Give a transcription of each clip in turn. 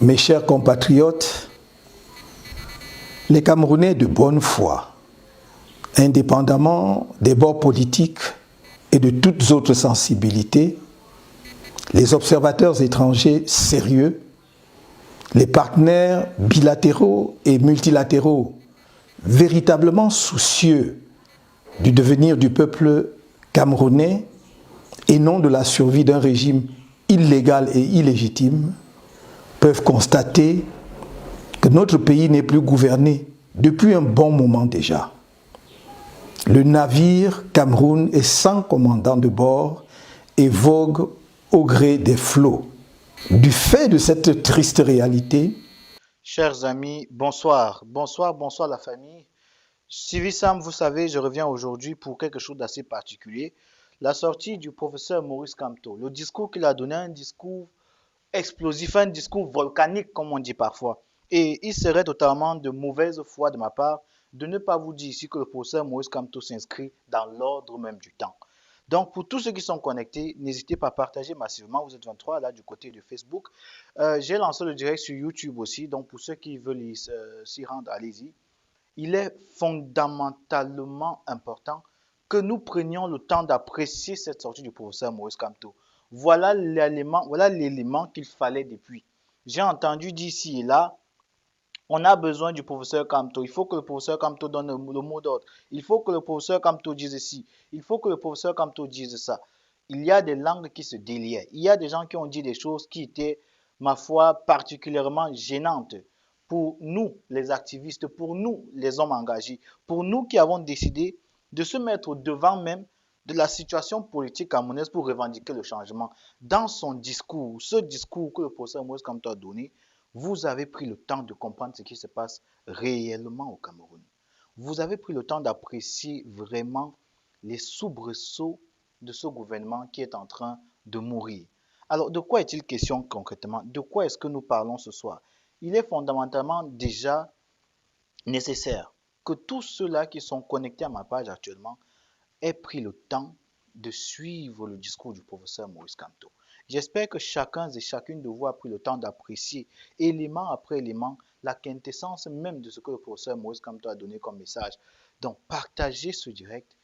Mes chers compatriotes, les Camerounais de bonne foi, indépendamment des bords politiques et de toutes autres sensibilités, les observateurs étrangers sérieux, les partenaires bilatéraux et multilatéraux véritablement soucieux du devenir du peuple camerounais et non de la survie d'un régime illégal et illégitime, peuvent constater que notre pays n'est plus gouverné depuis un bon moment déjà. Le navire Cameroun est sans commandant de bord et vogue au gré des flots. Du fait de cette triste réalité, Chers amis, bonsoir. Bonsoir la famille. Sylvie Sam, vous savez, je reviens aujourd'hui pour quelque chose d'assez particulier. La sortie du professeur Maurice Kamto. Le discours qu'il a donné, un discours explosif, un discours volcanique, comme on dit parfois. Et il serait totalement de mauvaise foi de ma part de ne pas vous dire ici que le professeur Maurice Kamto s'inscrit dans l'ordre même du temps. Donc, pour tous ceux qui sont connectés, n'hésitez pas à partager massivement. Vous êtes 23 là du côté de Facebook. J'ai lancé le direct sur YouTube aussi. Donc, pour ceux qui veulent s'y rendre, allez-y. Il est fondamentalement important que nous prenions le temps d'apprécier cette sortie du professeur Maurice Kamto. Voilà l'élément qu'il fallait depuis. J'ai entendu d'ici et là, on a besoin du professeur Kamto. Il faut que le professeur Kamto donne le mot d'ordre. Il faut que le professeur Kamto dise ci. Il faut que le professeur Kamto dise ça. Il y a des langues qui se déliaient. Il y a des gens qui ont dit des choses qui étaient, ma foi, particulièrement gênantes pour nous, les activistes, pour nous, les hommes engagés, pour nous qui avons décidé de se mettre au devant même de la situation politique camerounaise pour revendiquer le changement. Dans son discours, ce discours que le professeur Maurice Kamto a donné, vous avez pris le temps de comprendre ce qui se passe réellement au Cameroun. Vous avez pris le temps d'apprécier vraiment les soubresauts de ce gouvernement qui est en train de mourir. Alors, de quoi est-il question concrètement? De quoi est-ce que nous parlons ce soir? Il est fondamentalement déjà nécessaire que tous ceux-là qui sont connectés à ma page actuellement aient pris le temps de suivre le discours du professeur Maurice Kamto. J'espère que chacun et chacune de vous a pris le temps d'apprécier élément après élément la quintessence même de ce que le professeur Maurice Kamto a donné comme message. Donc partagez ce direct,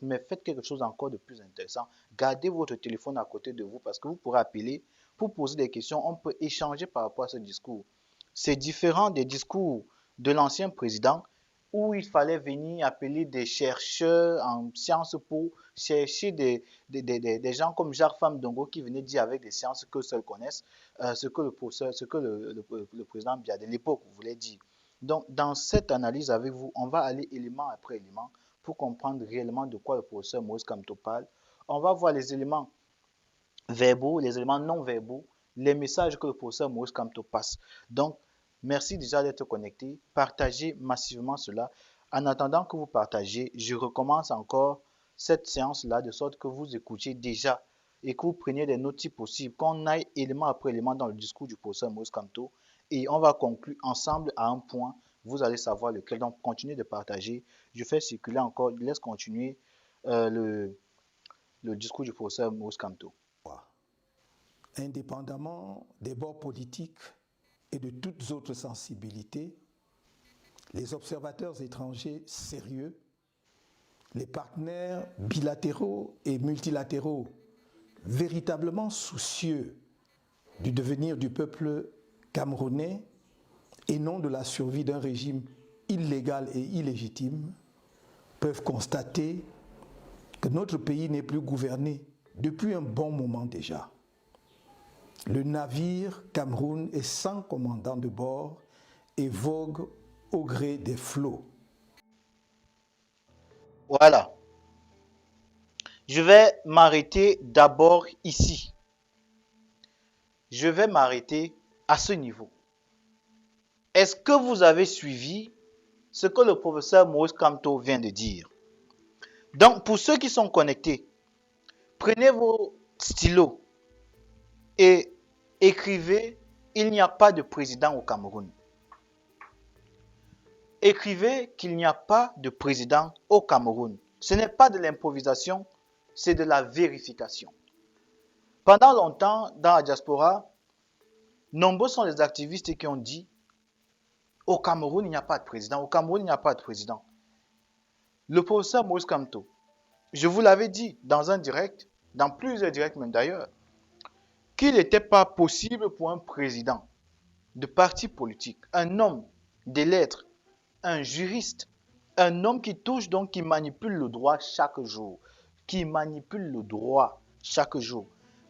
mais faites quelque chose encore de plus intéressant. Gardez votre téléphone à côté de vous parce que vous pourrez appeler pour poser des questions. On peut échanger par rapport à ce discours. C'est différent des discours de l'ancien président où il fallait venir appeler des chercheurs en sciences pour chercher des gens comme Jacques Famdongo qui venaient dire avec des sciences que seuls connaissent ce que le président Biya de l'époque voulait dire. Donc, dans cette analyse avec vous, on va aller élément après élément pour comprendre réellement de quoi le professeur Maurice Kamto parle. On va voir les éléments verbaux, les éléments non verbaux, les messages que le professeur Maurice Kamto passe. Donc, merci déjà d'être connecté. Partagez massivement cela. En attendant que vous partagez, je recommence encore cette séance-là de sorte que vous écoutiez déjà et que vous preniez des notes si possible, qu'on aille élément après élément dans le discours du professeur Maurice Kamto et on va conclure ensemble à un point. Vous allez savoir lequel. Donc, continuez de partager. Je fais circuler encore, je laisse continuer le discours du professeur Maurice Kamto. indépendamment des bords politiques et de toutes autres sensibilités, les observateurs étrangers sérieux, les partenaires bilatéraux et multilatéraux véritablement soucieux du devenir du peuple camerounais et non de la survie d'un régime illégal et illégitime, peuvent constater que notre pays n'est plus gouverné depuis un bon moment déjà. Le navire Cameroun est sans commandant de bord et vogue au gré des flots. Voilà. Je vais m'arrêter d'abord ici. Je vais m'arrêter à ce niveau. Est-ce que vous avez suivi ce que le professeur Maurice Kamto vient de dire? Donc, pour ceux qui sont connectés, prenez vos stylos et écrivez « Il n'y a pas de président au Cameroun ». Écrivez qu'il n'y a pas de président au Cameroun. Ce n'est pas de l'improvisation, c'est de la vérification. Pendant longtemps, dans la diaspora, Nombreux sont les activistes qui ont dit au Cameroun, il n'y a pas de président. Au Cameroun, il n'y a pas de président. Le professeur Maurice Kamto, je vous l'avais dit dans un direct, dans plusieurs directs même d'ailleurs, qu'il n'était pas possible pour un président de parti politique, un homme des lettres, un juriste, un homme qui touche donc, qui manipule le droit chaque jour,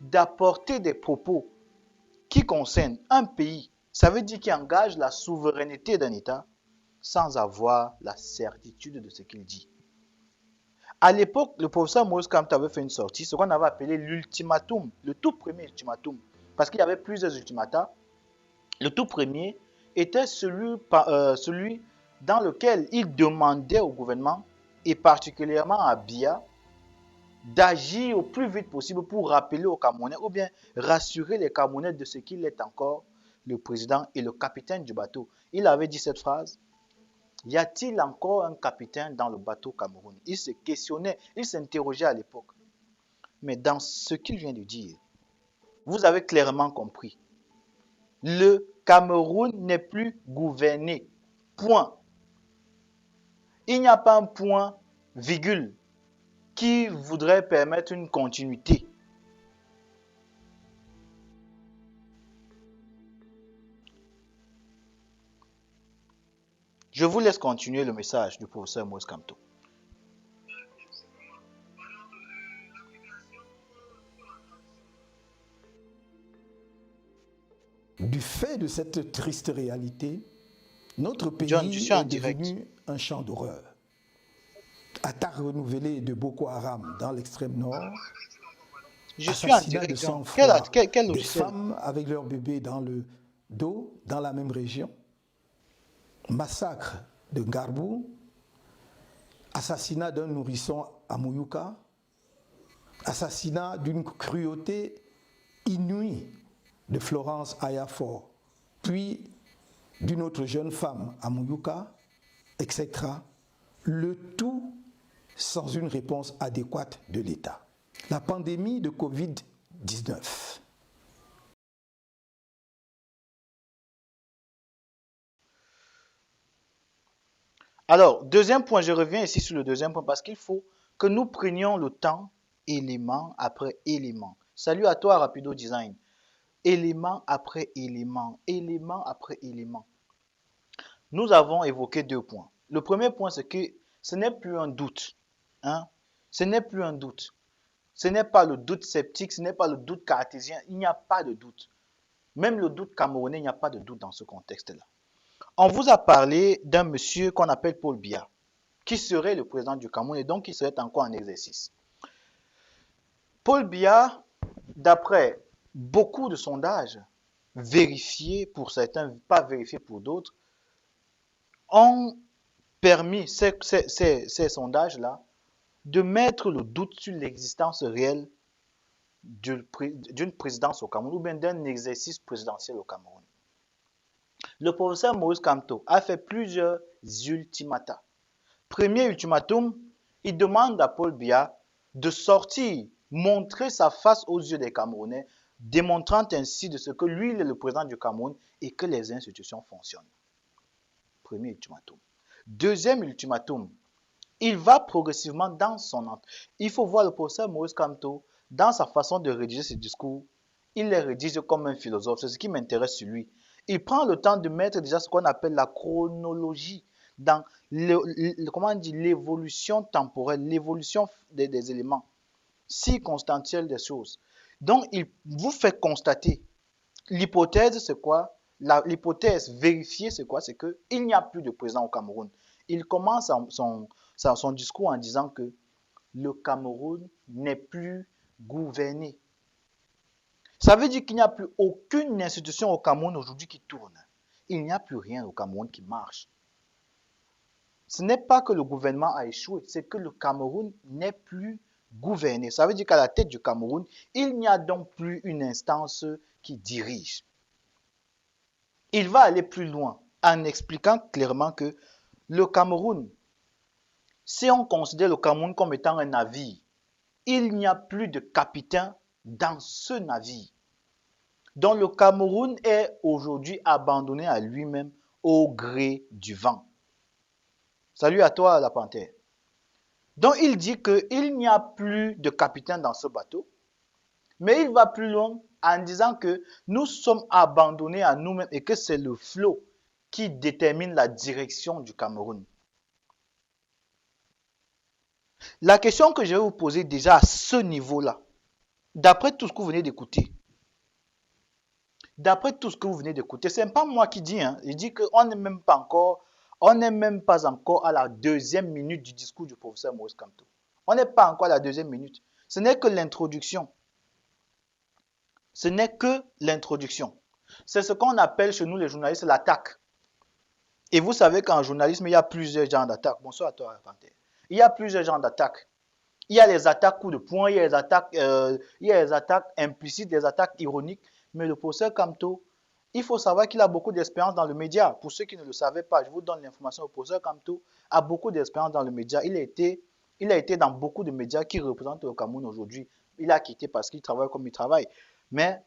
d'apporter des propos qui concernent un pays, ça veut dire qu'il engage la souveraineté d'un État sans avoir la certitude de ce qu'il dit. À l'époque, le professeur Maurice Kamto avait fait une sortie, ce qu'on avait appelé l'ultimatum, le tout premier ultimatum, parce qu'il y avait plusieurs ultimata. Le tout premier était celui dans lequel il demandait au gouvernement, et particulièrement à Biya, d'agir au plus vite possible pour rappeler aux Camerounais, ou bien rassurer les Camerounais de ce qu'il est encore le président et le capitaine du bateau. Il avait dit cette phrase: y a-t-il encore un capitaine dans le bateau Cameroun? Il se questionnait, il s'interrogeait à l'époque. Mais dans ce qu'il vient de dire, vous avez clairement compris. Le Cameroun n'est plus gouverné. Point. Il n'y a pas un point, virgule, qui voudrait permettre une continuité. Je vous laisse continuer le message du professeur Maurice Kamto. Du fait de cette triste réalité, notre John, je pays suis en est direct. devenu un champ d'horreur. Attaques renouvelées de Boko Haram dans l'extrême nord, Je suis en assassinat de direct, John. sang-froid Quel des logiciel? femmes avec leurs bébés dans le dos dans la même région, massacre de Ngarbou, assassinat d'un nourrisson à Mouyouka, assassinat d'une cruauté inouïe de Florence Ayafor, puis d'une autre jeune femme à Mouyouka, etc. Le tout sans une réponse adéquate de l'État. La pandémie de Covid-19. Alors, deuxième point, je reviens ici sur le deuxième point parce qu'il faut que nous prenions le temps, élément après élément. Salut à toi, Rapido Design. Élément après élément, élément après élément. Nous avons évoqué deux points. Le premier point, c'est que ce n'est plus un doute. Hein? Ce n'est plus un doute. Ce n'est pas le doute sceptique, ce n'est pas le doute cartésien. Il n'y a pas de doute. Même le doute camerounais, il n'y a pas de doute dans ce contexte-là. On vous a parlé d'un monsieur qu'on appelle Paul Biya, qui serait le président du Cameroun et donc qui serait encore en exercice. Paul Biya, d'après beaucoup de sondages, vérifiés pour certains, pas vérifiés pour d'autres, ont permis, ces sondages-là, de mettre le doute sur l'existence réelle d'une présidence au Cameroun ou bien d'un exercice présidentiel au Cameroun. Le professeur Maurice Kamto a fait plusieurs ultimata. Premier ultimatum, il demande à Paul Biya de sortir, montrer sa face aux yeux des Camerounais, démontrant ainsi de ce que lui, il est le président du Cameroun et que les institutions fonctionnent. Premier ultimatum. Deuxième ultimatum, il va progressivement dans son... Il faut voir le professeur Maurice Kamto, dans sa façon de rédiger ses discours, il les rédige comme un philosophe, c'est ce qui m'intéresse sur lui. Il prend le temps de mettre déjà ce qu'on appelle la chronologie dans l'évolution temporelle, l'évolution des éléments circonstanciels des choses. Donc, il vous fait constater l'hypothèse, c'est quoi? L'hypothèse vérifiée, c'est quoi? C'est qu'il n'y a plus de président au Cameroun. Il commence son discours en disant que le Cameroun n'est plus gouverné. Ça veut dire qu'il n'y a plus aucune institution au Cameroun aujourd'hui qui tourne. Il n'y a plus rien au Cameroun qui marche. Ce n'est pas que le gouvernement a échoué, c'est que le Cameroun n'est plus gouverné. Ça veut dire qu'à la tête du Cameroun, il n'y a donc plus une instance qui dirige. Il va aller plus loin en expliquant clairement que le Cameroun, si on considère le Cameroun comme étant un navire, il n'y a plus de capitaine dans ce navire. dont le Cameroun est aujourd'hui abandonné à lui-même au gré du vent. Salut à toi, la panthère. Donc il dit qu'il n'y a plus de capitaine dans ce bateau, mais il va plus loin en disant que nous sommes abandonnés à nous-mêmes et que c'est le flot qui détermine la direction du Cameroun. La question que je vais vous poser déjà à ce niveau-là, d'après tout ce que vous venez d'écouter, ce n'est pas moi qui dis, je dis qu'on n'est même pas encore, à la deuxième minute du discours du professeur Maurice Kamto. On n'est pas encore à la deuxième minute. Ce n'est que l'introduction. Ce n'est que l'introduction. C'est ce qu'on appelle chez nous les journalistes l'attaque. Et vous savez qu'en journalisme, il y a plusieurs genres d'attaques. Bonsoir à toi, Panthère. Il y a plusieurs genres d'attaques. Il y a les attaques coup de poing, il y a les attaques implicites, des attaques ironiques. Mais le professeur Kamto, il faut savoir qu'il a beaucoup d'expérience dans le média. Pour ceux qui ne le savaient pas, je vous donne l'information. Le professeur Kamto a beaucoup d'expérience dans le média. Il a été dans beaucoup de médias qui représentent le Cameroun aujourd'hui. Il a quitté parce qu'il travaille comme il travaille. Mais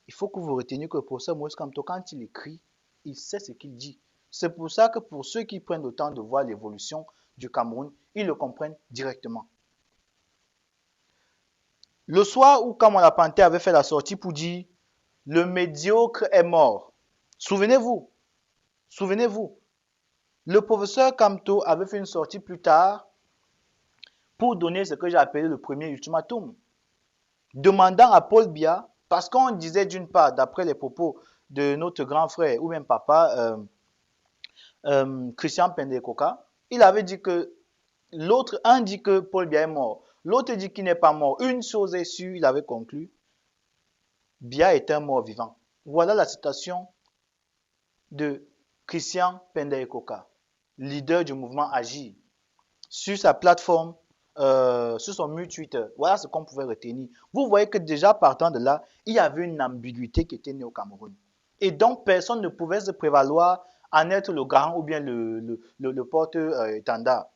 il faut que vous reteniez que le professeur Maurice Kamto, quand il écrit, il sait ce qu'il dit. C'est pour ça que pour ceux qui prennent le temps de voir l'évolution du Cameroun, ils le comprennent directement. Le soir où Kamala la Panthère avait fait la sortie pour dire « Le médiocre est mort », souvenez-vous, le professeur Kamto avait fait une sortie plus tard pour donner ce que j'ai appelé le premier ultimatum, demandant à Paul Biya, parce qu'on disait d'une part, d'après les propos de notre grand frère ou même papa, Christian Pendekoka, il avait dit que un dit que Paul Biya est mort, l'autre dit qu'il n'est pas mort. Une chose est sûre, il avait conclu, Biya est un mort vivant. Voilà la citation de Christian Pendekoka, leader du mouvement Agir, sur sa plateforme, sur son mur Twitter. Voilà ce qu'on pouvait retenir. Vous voyez que déjà partant de là, il y avait une ambiguïté qui était née au Cameroun. Et donc, personne ne pouvait se prévaloir en être le garant ou bien le porte-étendard.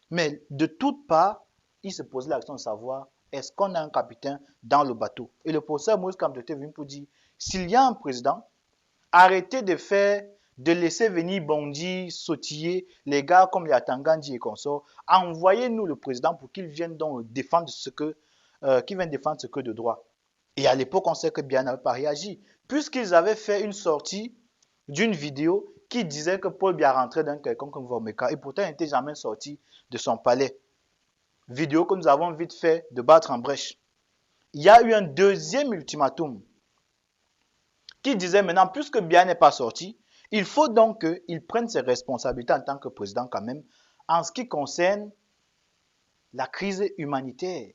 Mais de toutes parts, il se posait la question de savoir, est-ce qu'on a un capitaine dans le bateau? Et le professeur Maurice Kamto était venu pour dire, s'il y a un président, arrêtez de laisser venir bondir, sautiller les gars comme les Atangandi et consorts. Envoyez-nous le président pour qu'il vienne donc défendre ce que de droit. Et à l'époque, on sait que Biya n'avait pas réagi, puisqu'ils avaient fait une sortie d'une vidéo qui disait que Paul Biya rentrait dans quelconque Vomeka et pourtant il n'était jamais sorti de son palais. Vidéo que nous avons vite fait de battre en brèche. Il y a eu un deuxième ultimatum qui disait maintenant, puisque Biya n'est pas sorti, il faut donc qu'il prenne ses responsabilités en tant que président quand même, en ce qui concerne la crise humanitaire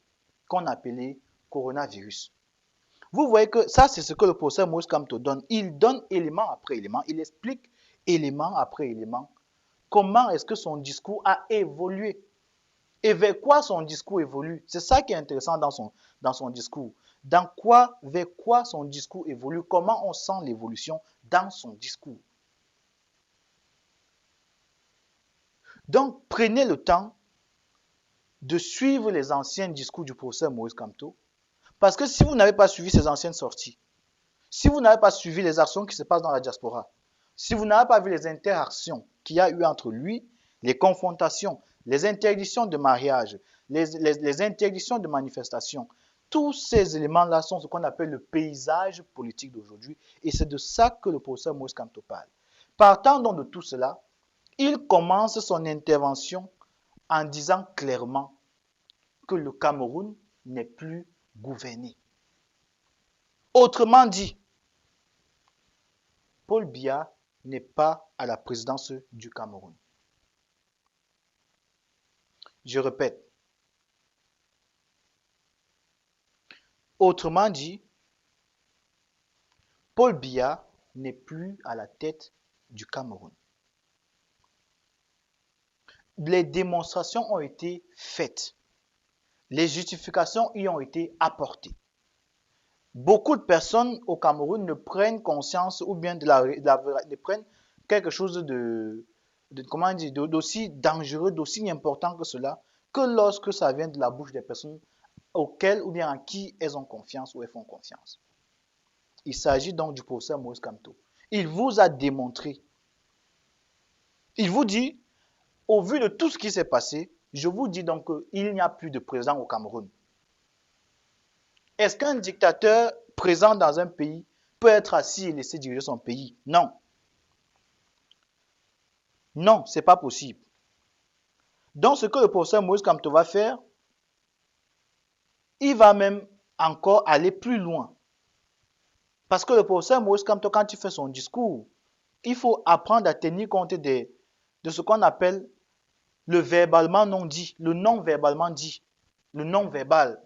qu'on appelait coronavirus. Vous voyez que ça, c'est ce que le professeur Maurice Kamto donne. Il donne élément après élément, il explique élément après élément comment est-ce que son discours a évolué. Et vers quoi son discours évolue. C'est ça qui est intéressant dans son discours. Vers quoi son discours évolue, comment on sent l'évolution dans son discours. Donc, prenez le temps de suivre les anciens discours du professeur Maurice Kamto, parce que si vous n'avez pas suivi ses anciennes sorties, si vous n'avez pas suivi les actions qui se passent dans la diaspora, si vous n'avez pas vu les interactions qu'il y a eu entre lui, les confrontations, les interdictions de mariage, les interdictions de manifestation, tous ces éléments-là sont ce qu'on appelle le paysage politique d'aujourd'hui. Et c'est de ça que le professeur Maurice Kamto parle. Partant donc de tout cela, il commence son intervention en disant clairement que le Cameroun n'est plus gouverné. Autrement dit, Paul Biya n'est pas à la présidence du Cameroun. Je répète. Autrement dit, Paul Biya n'est plus à la tête du Cameroun. Les démonstrations ont été faites. Les justifications y ont été apportées. Beaucoup de personnes au Cameroun ne prennent conscience ou bien ne prennent quelque chose d'aussi dangereux, d'aussi important que cela, que lorsque ça vient de la bouche des personnes auxquelles ou bien à qui elles ont confiance ou elles font confiance. Il s'agit donc du professeur Maurice Kamto. Il vous a démontré, il vous dit, au vu de tout ce qui s'est passé, je vous dis donc qu'il n'y a plus de président au Cameroun. Est-ce qu'un dictateur présent dans un pays peut être assis et laisser diriger son pays? Non. Non, ce n'est pas possible. Donc, ce que le professeur Maurice Kamto va faire, il va même encore aller plus loin. Parce que le professeur Maurice Kamto, quand il fait son discours, il faut apprendre à tenir compte de ce qu'on appelle le verbalement non dit, le non-verbalement dit, le non-verbal.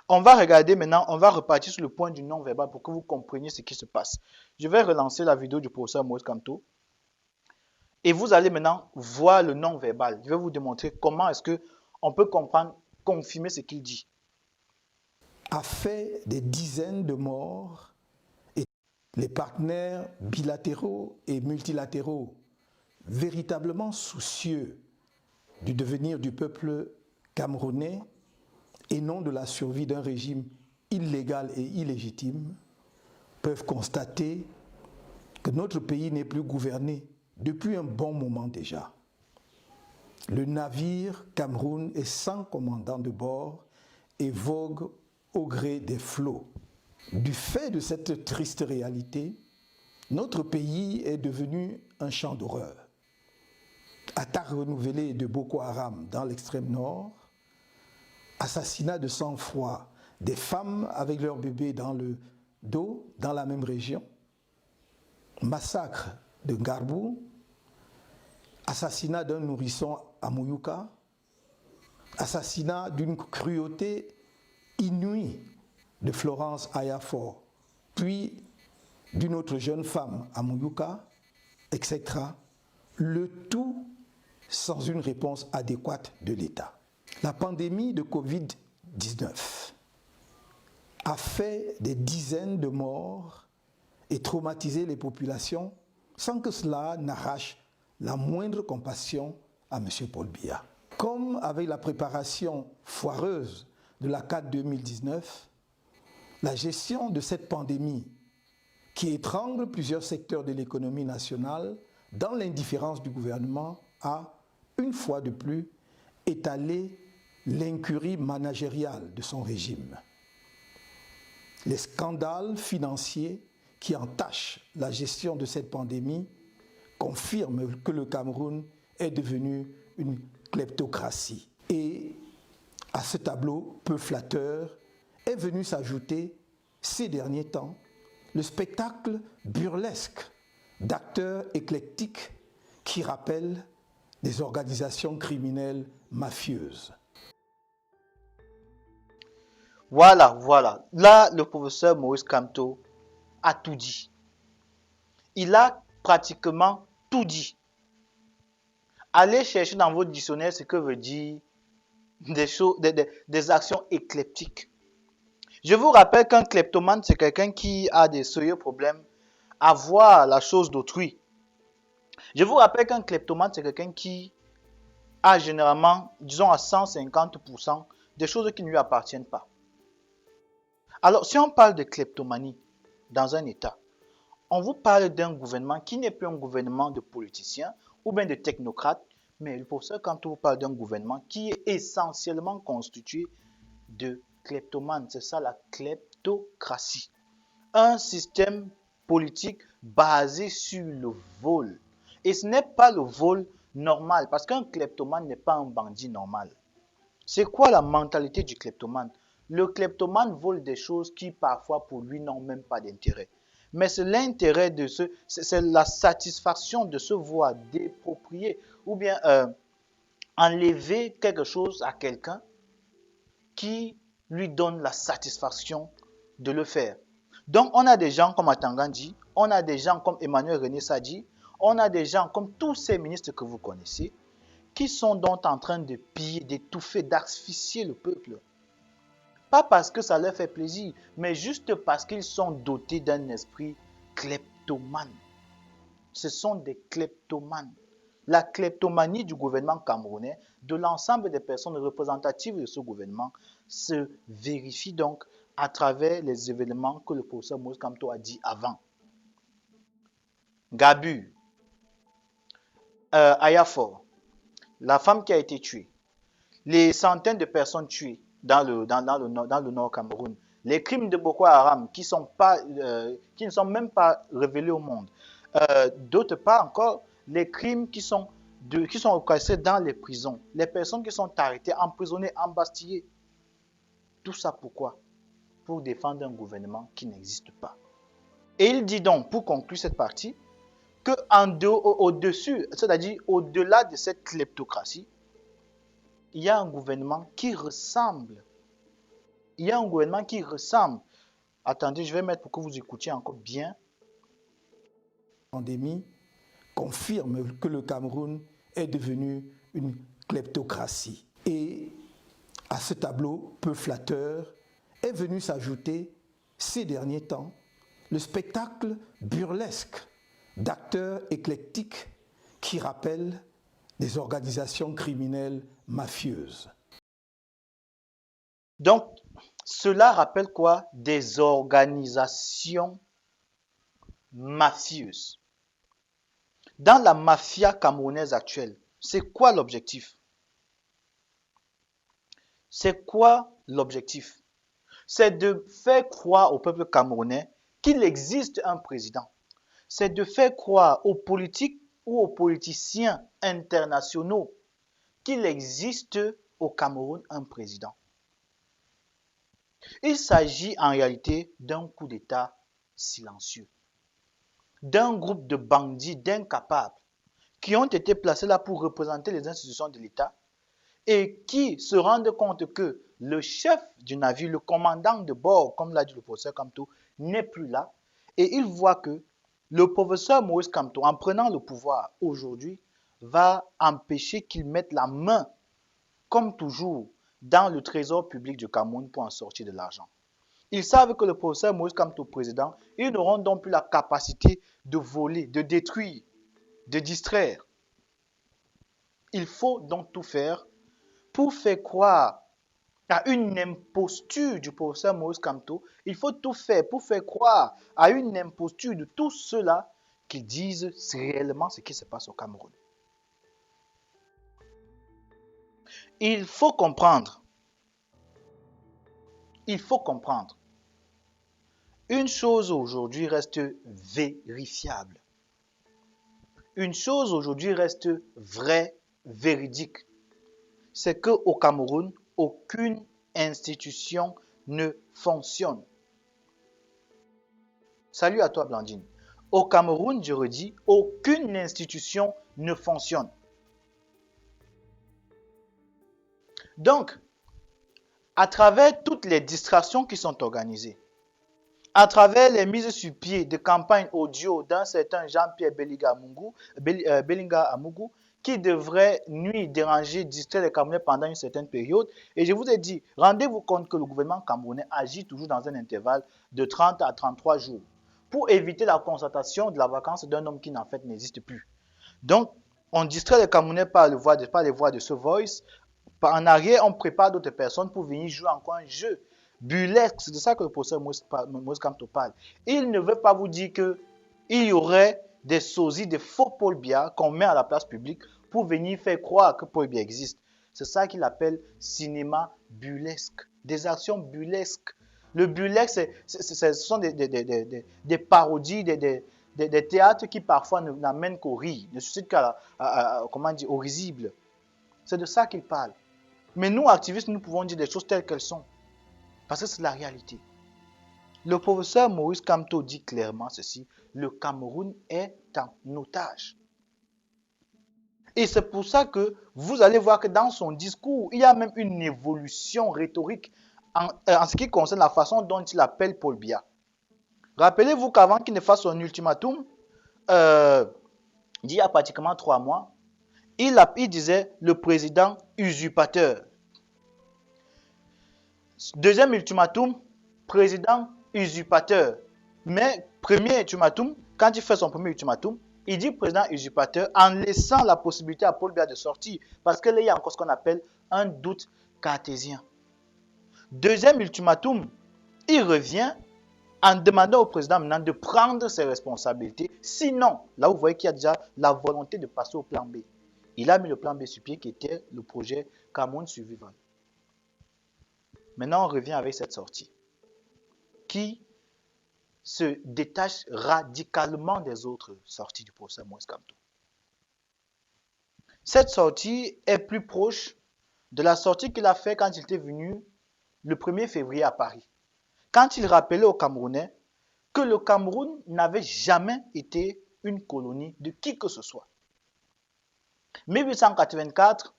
On va regarder maintenant, on va repartir sur le point du non-verbal pour que vous compreniez ce qui se passe. Je vais relancer la vidéo du professeur Maurice Kamto. Et vous allez maintenant voir le non-verbal. Je vais vous démontrer comment est-ce qu'on peut comprendre, confirmer ce qu'il dit. A fait des dizaines de morts et les partenaires bilatéraux et multilatéraux véritablement soucieux du devenir du peuple camerounais et non de la survie d'un régime illégal et illégitime peuvent constater que notre pays n'est plus gouverné depuis un bon moment déjà. Le navire Cameroun est sans commandant de bord et vogue au gré des flots. Du fait de cette triste réalité, notre pays est devenu un champ d'horreur. Attaques renouvelées de Boko Haram dans l'extrême nord, assassinat de sang-froid des femmes avec leurs bébés dans le dos dans la même région, massacre de Ngarbou, assassinat d'un nourrisson à Mouyouka, assassinat d'une cruauté inouïe de Florence Ayafor, puis d'une autre jeune femme à Mouyouka, etc. Le tout sans une réponse adéquate de l'État. La pandémie de Covid-19 a fait des dizaines de morts et traumatisé les populations sans que cela n'arrache la moindre compassion à M. Paul Biya. Comme avec la préparation foireuse de la CAD 2019, la gestion de cette pandémie qui étrangle plusieurs secteurs de l'économie nationale dans l'indifférence du gouvernement a, une fois de plus, étalé l'incurie managériale de son régime. Les scandales financiers qui entachent la gestion de cette pandémie confirment que le Cameroun est devenu une kleptocratie. Et à ce tableau peu flatteur est venu s'ajouter, ces derniers temps, le spectacle burlesque d'acteurs éclectiques qui rappellent des organisations criminelles mafieuses. Voilà. Là, le professeur Maurice Kamto a tout dit. Il a pratiquement tout dit. Allez chercher dans votre dictionnaire ce que veut dire des actions éclectiques. Je vous rappelle qu'un kleptomane, c'est quelqu'un qui a des sérieux problèmes à voir la chose d'autrui. Je vous rappelle qu'un kleptomane, c'est quelqu'un qui a généralement, disons à 150%, des choses qui ne lui appartiennent pas. Alors, si on parle de kleptomanie dans un État, on vous parle d'un gouvernement qui n'est plus un gouvernement de politiciens ou bien de technocrates, mais le professeur Kamto vous parle d'un gouvernement qui est essentiellement constitué de kleptomanes. C'est ça la kleptocratie. Un système politique basé sur le vol. Et ce n'est pas le vol normal, parce qu'un kleptomane n'est pas un bandit normal. C'est quoi la mentalité du kleptomane? Le kleptomane vole des choses qui parfois pour lui n'ont même pas d'intérêt. Mais c'est l'intérêt de c'est la satisfaction de se voir déproprier ou bien enlever quelque chose à quelqu'un qui lui donne la satisfaction de le faire. Donc on a des gens comme Atangan dit, on a des gens comme Emmanuel René Sadi, on a des gens comme tous ces ministres que vous connaissez, qui sont donc en train de piller, d'étouffer, d'asphyxier le peuple. Pas parce que ça leur fait plaisir, mais juste parce qu'ils sont dotés d'un esprit kleptomane. Ce sont des kleptomanes. La kleptomanie du gouvernement camerounais, de l'ensemble des personnes représentatives de ce gouvernement, se vérifie donc à travers les événements que le professeur Maurice Kamto a dit avant. Gabu, Ayafor, la femme qui a été tuée, les centaines de personnes tuées dans le nord Cameroun, les crimes de Boko Haram qui ne sont même pas révélés au monde. D'autre part encore, les crimes qui sont orchestrés dans les prisons, les personnes qui sont arrêtées, emprisonnées, embastillées. Tout ça pourquoi? Pour défendre un gouvernement qui n'existe pas. Et il dit donc, pour conclure cette partie, que au-dessus, c'est-à-dire au-delà de cette kleptocratie, il y a un gouvernement qui ressemble. Il y a un gouvernement qui ressemble. Attendez, je vais mettre pour que vous écoutiez encore bien. La pandémie confirme que le Cameroun est devenu une kleptocratie. Et à ce tableau peu flatteur est venu s'ajouter ces derniers temps le spectacle burlesque d'acteurs éclectiques qui rappellent des organisations criminelles mafieuses. Donc, cela rappelle quoi? Des organisations mafieuses. Dans la mafia camerounaise actuelle, c'est quoi l'objectif? C'est quoi l'objectif? C'est de faire croire au peuple camerounais qu'il existe un président. C'est de faire croire aux politiques ou aux politiciens internationaux qu'il existe au Cameroun un président. Il s'agit en réalité d'un coup d'État silencieux, d'un groupe de bandits, d'incapables, qui ont été placés là pour représenter les institutions de l'État et qui se rendent compte que le chef du navire, le commandant de bord, comme l'a dit le professeur Kamto, n'est plus là. Et ils voient que le professeur Maurice Kamto, en prenant le pouvoir aujourd'hui, va empêcher qu'ils mettent la main, comme toujours, dans le trésor public du Cameroun pour en sortir de l'argent. Ils savent que le professeur Maurice Kamto président, ils n'auront donc plus la capacité de voler, de détruire, de distraire. Il faut donc tout faire pour faire croire à une imposture du professeur Maurice Kamto. Il faut tout faire pour faire croire à une imposture de tous ceux-là qui disent réellement ce qui se passe au Cameroun. Il faut comprendre. Une chose aujourd'hui reste vérifiable. Une chose aujourd'hui reste vraie, véridique. C'est qu'au Cameroun, aucune institution ne fonctionne. Salut à toi, Blandine. Au Cameroun, je redis, aucune institution ne fonctionne. Donc, à travers toutes les distractions qui sont organisées, à travers les mises sur pied de campagnes audio d'un certain Jean-Pierre Belinga Amougou, qui devrait nuire, déranger, distraire les Camerounais pendant une certaine période. Et je vous ai dit, rendez-vous compte que le gouvernement camerounais agit toujours dans un intervalle de 30 à 33 jours pour éviter la constatation de la vacance d'un homme qui en fait n'existe plus. Donc, on distrait les Camerounais par les voix de ce voice. En arrière, on prépare d'autres personnes pour venir jouer encore un jeu burlesque. C'est de ça que le professeur Maurice Kamto parle. Il ne veut pas vous dire qu'il y aurait des sosies, des faux Paul Biya qu'on met à la place publique pour venir faire croire que Paul Biya existe. C'est ça qu'il appelle cinéma burlesque. Des actions burlesques. Le burlesque, ce sont des parodies, des théâtres qui parfois n'amènent qu'au rire, ne suscitent qu'au risible. C'est de ça qu'il parle. Mais nous, activistes, nous pouvons dire des choses telles qu'elles sont. Parce que c'est la réalité. Le professeur Maurice Kamto dit clairement ceci, le Cameroun est en otage. Et c'est pour ça que vous allez voir que dans son discours, il y a même une évolution rhétorique en ce qui concerne la façon dont il appelle Paul Biya. Rappelez-vous qu'avant qu'il ne fasse son ultimatum, d'il y a pratiquement 3 mois, il disait le président usurpateur. Deuxième ultimatum, président usurpateur. Mais premier ultimatum, quand il fait son premier ultimatum, il dit président usurpateur en laissant la possibilité à Paul Biya de sortir. Parce que là, il y a encore ce qu'on appelle un doute cartésien. Deuxième ultimatum, il revient en demandant au président maintenant de prendre ses responsabilités. Sinon, là vous voyez qu'il y a déjà la volonté de passer au plan B. Il a mis le plan B sur pied qui était le projet Cameroun Survivant. Maintenant, on revient avec cette sortie qui se détache radicalement des autres sorties du professeur Moïse Kamto. Cette sortie est plus proche de la sortie qu'il a faite quand il était venu le 1er février à Paris. Quand il rappelait aux Camerounais que le Cameroun n'avait jamais été une colonie de qui que ce soit. 1884,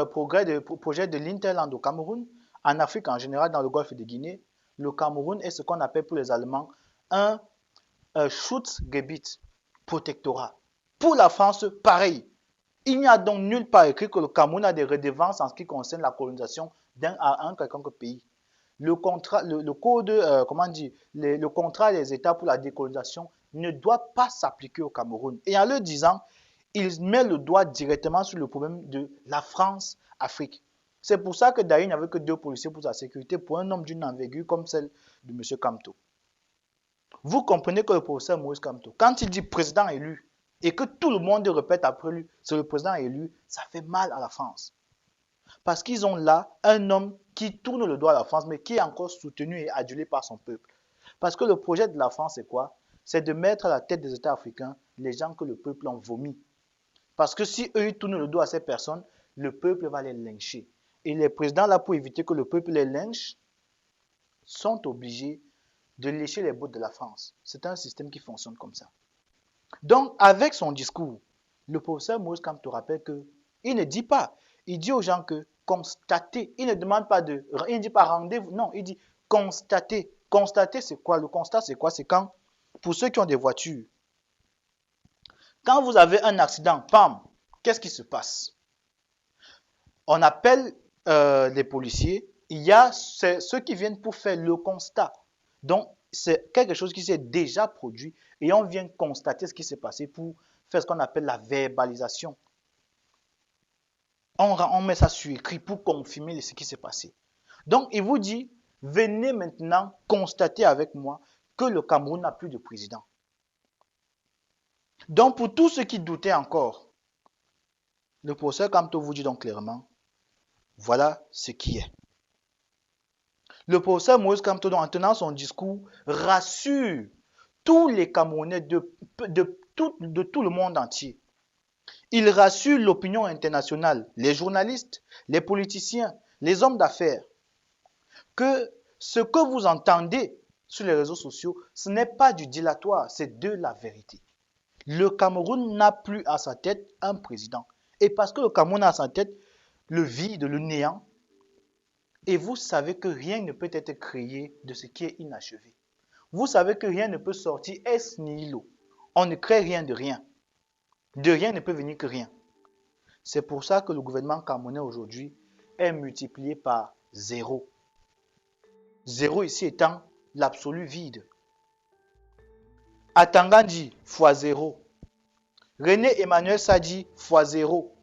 projet de l'Interland au Cameroun, en Afrique en général, dans le golfe de Guinée, le Cameroun est ce qu'on appelle pour les Allemands un Schutzgebiet, protectorat. Pour la France, pareil. Il n'y a donc nulle part écrit que le Cameroun a des redevances en ce qui concerne la colonisation d'un à un quelconque pays. Le contrat des États pour la décolonisation ne doit pas s'appliquer au Cameroun. Et en le disant, il met le doigt directement sur le problème de la France-Afrique. C'est pour ça que d'ailleurs, il n'y avait que 2 policiers pour sa sécurité pour un homme d'une envergure comme celle de M. Kamto. Vous comprenez que le professeur Moïse Kamto, quand il dit président élu, et que tout le monde répète après lui, c'est le président élu, ça fait mal à la France. Parce qu'ils ont là un homme qui tourne le doigt à la France, mais qui est encore soutenu et adulé par son peuple. Parce que le projet de la France, c'est quoi? C'est de mettre à la tête des États africains les gens que le peuple en vomit. Parce que si eux, ils tournent le dos à ces personnes, le peuple va les lyncher. Et les présidents, là, pour éviter que le peuple les lynche, sont obligés de lécher les bottes de la France. C'est un système qui fonctionne comme ça. Donc, avec son discours, le professeur Moïse Kamto rappelle qu'il ne dit pas, il dit aux gens que constatez, il ne demande pas il ne dit pas rendez-vous, non, il dit constatez. Constater, c'est quoi? Le constat, c'est quoi? C'est quand, pour ceux qui ont des voitures, quand vous avez un accident, pam, qu'est-ce qui se passe? On appelle les policiers, il y a ceux qui viennent pour faire le constat. Donc, c'est quelque chose qui s'est déjà produit et on vient constater ce qui s'est passé pour faire ce qu'on appelle la verbalisation. On met ça sur écrit pour confirmer ce qui s'est passé. Donc, il vous dit, venez maintenant constater avec moi que le Cameroun n'a plus de président. Donc, pour tous ceux qui doutaient encore, le professeur Kamto vous dit donc clairement, voilà ce qui est. Le professeur Moïse Kamto, en tenant son discours, rassure tous les Camerounais de tout le monde entier. Il rassure l'opinion internationale, les journalistes, les politiciens, les hommes d'affaires, que ce que vous entendez sur les réseaux sociaux, ce n'est pas du dilatoire, c'est de la vérité. Le Cameroun n'a plus à sa tête un président. Et parce que le Cameroun a à sa tête le vide, le néant, et vous savez que rien ne peut être créé de ce qui est inachevé. Vous savez que rien ne peut sortir ex nihilo. On ne crée rien de rien. De rien ne peut venir que rien. C'est pour ça que le gouvernement camerounais aujourd'hui est multiplié par 0. 0 ici étant l'absolu vide. Atangandi fois 0. René Emmanuel Sadi fois 0.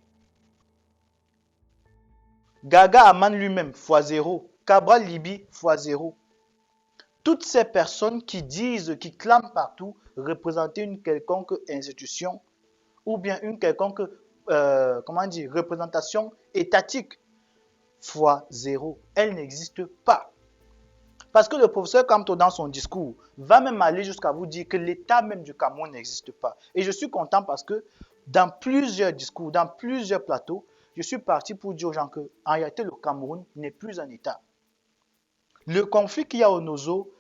Gaga Aman lui-même fois 0. Cabral Libi fois 0. Toutes ces personnes qui disent, qui clament partout représenter une quelconque institution ou bien une quelconque représentation étatique fois 0, elle n'existe pas. Parce que le professeur Kamto, dans son discours, va même aller jusqu'à vous dire que l'état même du Cameroun n'existe pas. Et je suis content parce que dans plusieurs discours, dans plusieurs plateaux, je suis parti pour dire aux gens que en réalité, le Cameroun n'est plus un état. Le conflit qu'il y a au Nozo,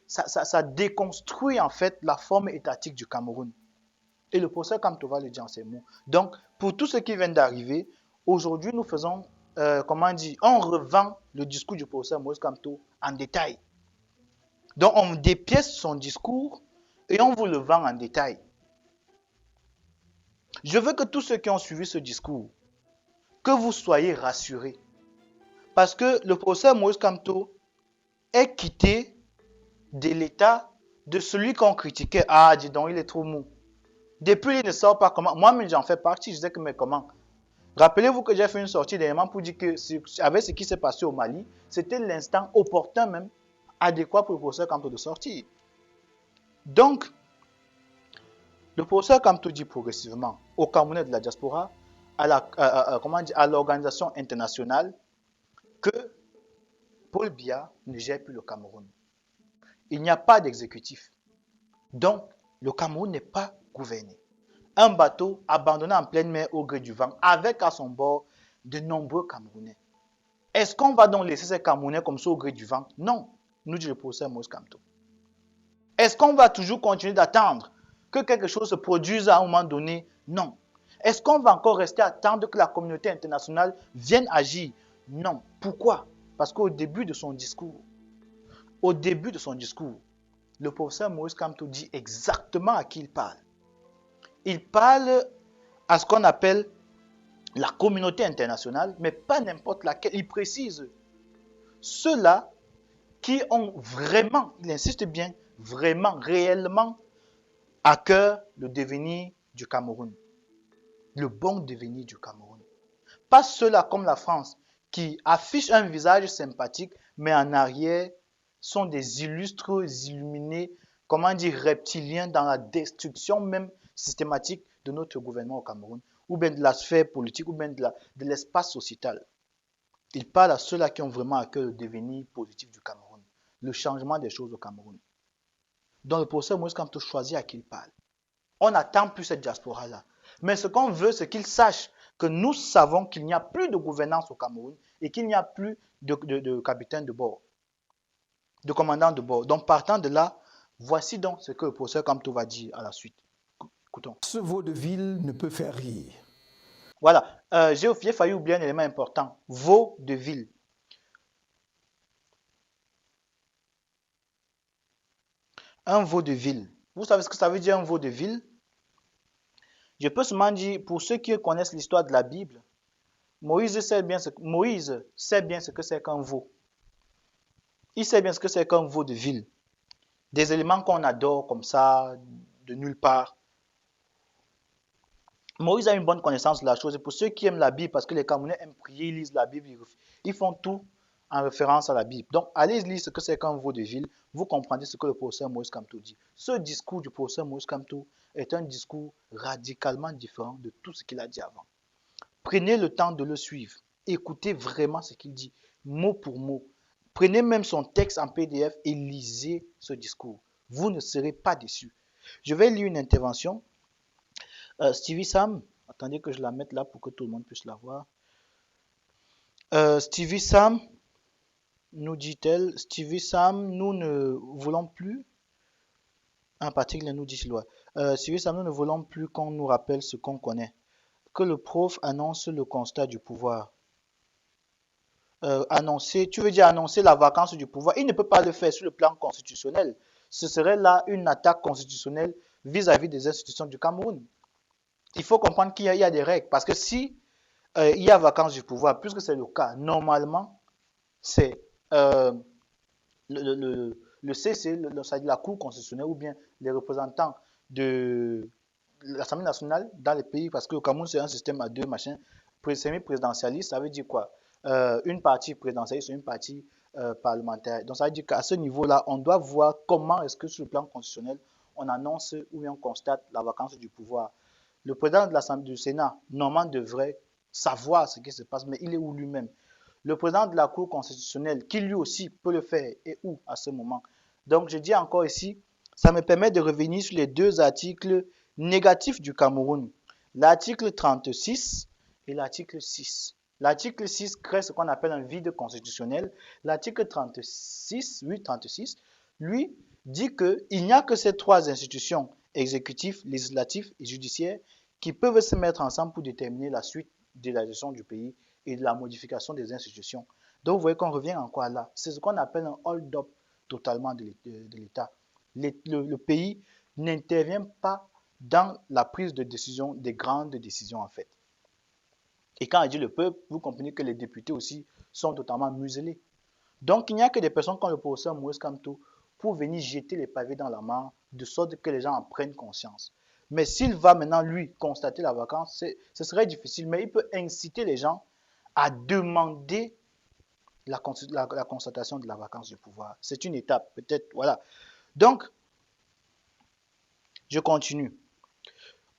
ça déconstruit en fait la forme étatique du Cameroun. Et le professeur Kamto va le dire en ces mots. Donc, pour tous ceux qui viennent d'arriver, aujourd'hui, nous faisons, on revend le discours du professeur Moïse Kamto en détail. Donc, on dépièce son discours et on vous le vend en détail. Je veux que tous ceux qui ont suivi ce discours, que vous soyez rassurés. Parce que le professeur Moïse Kamto est quitté de l'état de celui qu'on critiquait. Ah, dis donc, il est trop mou. Depuis, il ne sort pas comment. Moi-même, j'en fais partie. Je disais que, mais comment? Rappelez-vous que j'ai fait une sortie dernièrement pour dire que avec ce qui s'est passé au Mali, c'était l'instant opportun même, adéquat pour le professeur Kamto de sortir. Donc, le professeur Kamto dit progressivement aux Camerounais de la diaspora, à l'organisation internationale, que Paul Biya ne gère plus le Cameroun. Il n'y a pas d'exécutif. Donc, le Cameroun n'est pas gouverné. Un bateau abandonné en pleine mer au gré du vent, avec à son bord de nombreux Camerounais. Est-ce qu'on va donc laisser ces Camerounais comme ça au gré du vent? Non, nous dit le professeur Moïse Kamto. Est-ce qu'on va toujours continuer d'attendre que quelque chose se produise à un moment donné? Non. Est-ce qu'on va encore rester à attendre que la communauté internationale vienne agir? Non. Pourquoi? Parce qu'au début de son discours, le professeur Moïse Kamto dit exactement à qui il parle. Il parle à ce qu'on appelle la communauté internationale, mais pas n'importe laquelle. Il précise ceux-là qui ont vraiment, il insiste bien, vraiment, réellement à cœur le devenir du Cameroun, le bon devenir du Cameroun. Pas ceux-là comme la France qui affichent un visage sympathique, mais en arrière sont des illustres illuminés, comment dire, reptiliens dans la destruction même systématique de notre gouvernement au Cameroun, ou bien de la sphère politique, ou bien de l'espace sociétal. Il parle à ceux-là qui ont vraiment à cœur le devenir positif du Cameroun, le changement des choses au Cameroun. Donc le professeur Moïse Kamto choisit à qui il parle. On n'attend plus cette diaspora-là. Mais ce qu'on veut, c'est qu'ils sachent que nous savons qu'il n'y a plus de gouvernance au Cameroun et qu'il n'y a plus de capitaine de bord, de commandant de bord. Donc partant de là, voici donc ce que le professeur Kamto va dire à la suite. Écoutons. Ce vaudeville ne peut faire rire. Voilà, j'ai failli oublier un élément important. Vaudeville. Un vaudeville. Vous savez ce que ça veut dire un vaudeville? Je peux seulement dire, pour ceux qui connaissent l'histoire de la Bible, Moïse sait bien ce que c'est qu'un veau. Il sait bien ce que c'est qu'un vaudeville. Des éléments qu'on adore comme ça, de nulle part. Moïse a une bonne connaissance de la chose. Et pour ceux qui aiment la Bible, parce que les Camerounais aiment prier, ils lisent la Bible, ils font tout en référence à la Bible. Donc, allez lire ce que c'est qu'un vaudeville. Vous comprendrez ce que le professeur Moïse Kamto dit. Ce discours du professeur Moïse Kamto est un discours radicalement différent de tout ce qu'il a dit avant. Prenez le temps de le suivre. Écoutez vraiment ce qu'il dit, mot pour mot. Prenez même son texte en PDF et lisez ce discours. Vous ne serez pas déçus. Je vais lire une intervention. Stevie Sam, attendez que je la mette là pour que tout le monde puisse la voir. Stevie Sam, nous dit-elle, Stevie Sam, nous ne voulons plus, en particulier nous dit Silois, Stevie Sam, nous ne voulons plus qu'on nous rappelle ce qu'on connaît. Que le prof annonce le constat du pouvoir. Tu veux dire annoncer la vacance du pouvoir. Il ne peut pas le faire sur le plan constitutionnel. Ce serait là une attaque constitutionnelle vis-à-vis des institutions du Cameroun. Il faut comprendre qu'il y a des règles. Parce que si il y a vacance du pouvoir, puisque c'est le cas, normalement, c'est le CC, la Cour constitutionnelle, ou bien les représentants de l'Assemblée nationale dans les pays, parce que le Cameroun, c'est un système à deux machins, semi-présidentialiste, ça veut dire quoi? Une partie présidentialiste et une partie parlementaire. Donc ça veut dire qu'à ce niveau-là, on doit voir comment est-ce que sur le plan constitutionnel, on annonce ou bien on constate la vacance du pouvoir. Le président de l'Assemblée du Sénat, normalement, devrait savoir ce qui se passe, mais il est où lui-même? Le président de la Cour constitutionnelle, qui lui aussi peut le faire, est où à ce moment? Donc je dis encore ici, ça me permet de revenir sur les deux articles négatifs du Cameroun. L'article 36 et l'article 6. L'article 6 crée ce qu'on appelle un vide constitutionnel. L'article 36, lui, dit qu'il n'y a que ces trois institutions, exécutif, législatif et judiciaire, qui peuvent se mettre ensemble pour déterminer la suite de la gestion du pays et de la modification des institutions. Donc vous voyez qu'on revient encore là. C'est ce qu'on appelle un hold-up totalement de l'État. Le pays n'intervient pas dans la prise de décision, des grandes décisions en fait. Et quand on dit le peuple, vous comprenez que les députés aussi sont totalement muselés. Donc il n'y a que des personnes comme le professeur Moïse Kamto pour venir jeter les pavés dans la mare, de sorte que les gens en prennent conscience. Mais s'il va maintenant, lui, constater la vacance, ce serait difficile. Mais il peut inciter les gens à demander la constatation de la vacance du pouvoir. C'est une étape, peut-être, voilà. Donc, je continue.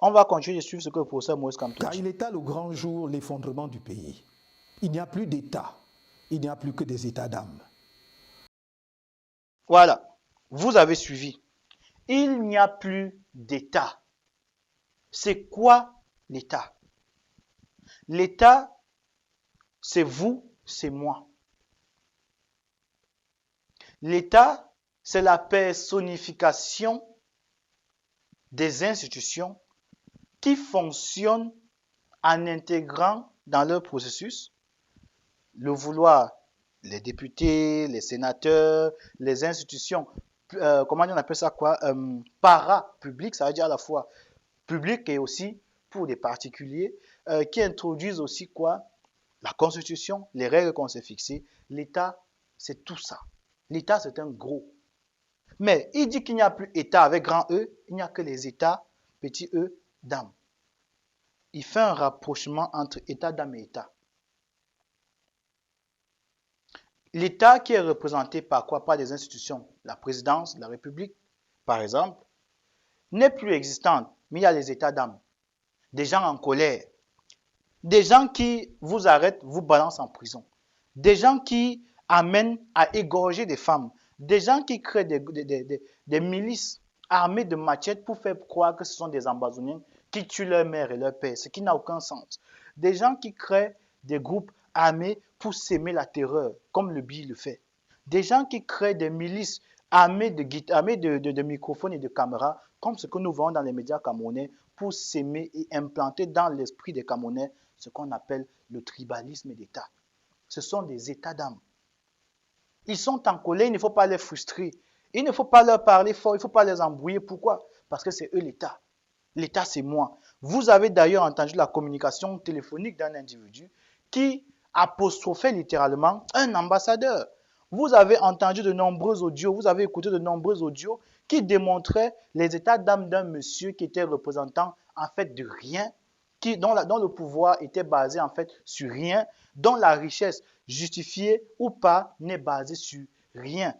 On va continuer de suivre ce que le professeur Maurice Kamto Car dit. il étale au grand jour l'effondrement du pays. Il n'y a plus d'État, il n'y a plus que des états d'âme. Voilà, vous avez suivi. Il n'y a plus d'État. C'est quoi l'État? L'État, c'est vous, c'est moi. L'État, c'est la personnification des institutions qui fonctionnent en intégrant dans leur processus le vouloir, les députés, les sénateurs, les institutions, comment on appelle ça quoi, para-publiques, ça veut dire à la fois public et aussi pour des particuliers, qui introduisent aussi quoi, la constitution, les règles qu'on s'est fixées. L'État, c'est tout ça. L'État, c'est un gros. Mais il dit qu'il n'y a plus État avec grand E, il n'y a que les États, petit e, d'âme. Il fait un rapprochement entre État d'âme et État. L'État qui est représenté par quoi? Par des institutions. La présidence de la République, par exemple, n'est plus existante, mais il y a les États d'âme. Des gens en colère, des gens qui vous arrêtent, vous balancent en prison, des gens qui amènent à égorger des femmes, des gens qui créent des milices armées de machettes pour faire croire que ce sont des Amazoniens qui tuent leur mère et leur père, ce qui n'a aucun sens. Des gens qui créent des groupes armés pour s'aimer la terreur, comme le BI le fait. Des gens qui créent des milices armées de microphones et de caméras, comme ce que nous voyons dans les médias camerounais, pour s'aimer et implanter dans l'esprit des Camerounais ce qu'on appelle le tribalisme d'État. Ce sont des états d'âme. Ils sont en colère, il ne faut pas les frustrer. Il ne faut pas leur parler fort, il ne faut pas les embrouiller. Pourquoi? Parce que c'est eux l'État. L'État, c'est moi. Vous avez d'ailleurs entendu la communication téléphonique d'un individu qui apostrophait littéralement un ambassadeur. Vous avez entendu de nombreux audios, vous avez écouté de nombreux audios qui démontraient les états d'âme d'un monsieur qui était représentant en fait de rien, dont le pouvoir était basé en fait sur rien, dont la richesse justifiée ou pas n'est basée sur rien.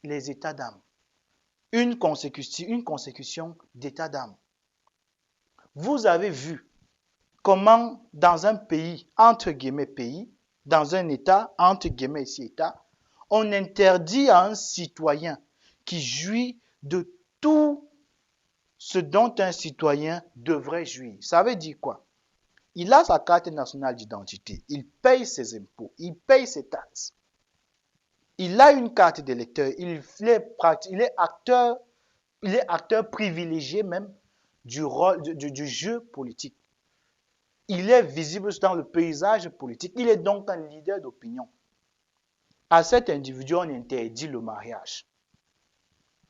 Les états d'âme. Une consécution d'états d'âme. Vous avez vu comment dans un pays, entre guillemets pays, dans un État, entre guillemets ici État, on interdit à un citoyen qui jouit de tout ce dont un citoyen devrait jouir. Ça veut dire quoi? Il a sa carte nationale d'identité, il paye ses impôts, il paye ses taxes. Il a une carte d'électeur, il est acteur privilégié même du jeu politique. Il est visible dans le paysage politique. Il est donc un leader d'opinion. À cet individu, on interdit le mariage.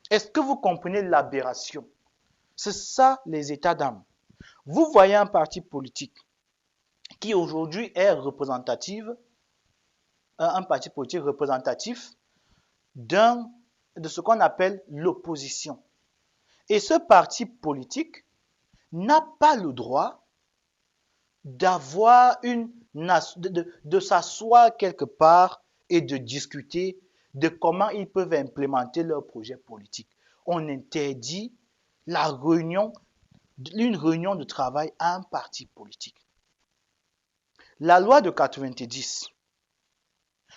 Est-ce que vous comprenez l'aberration? C'est ça les états d'âme. Vous voyez un parti politique qui aujourd'hui est représentatif de ce qu'on appelle l'opposition. Et ce parti politique n'a pas le droit de s'asseoir quelque part et de discuter de comment ils peuvent implémenter leur projet politique. On interdit une réunion de travail à un parti politique. La loi de 90,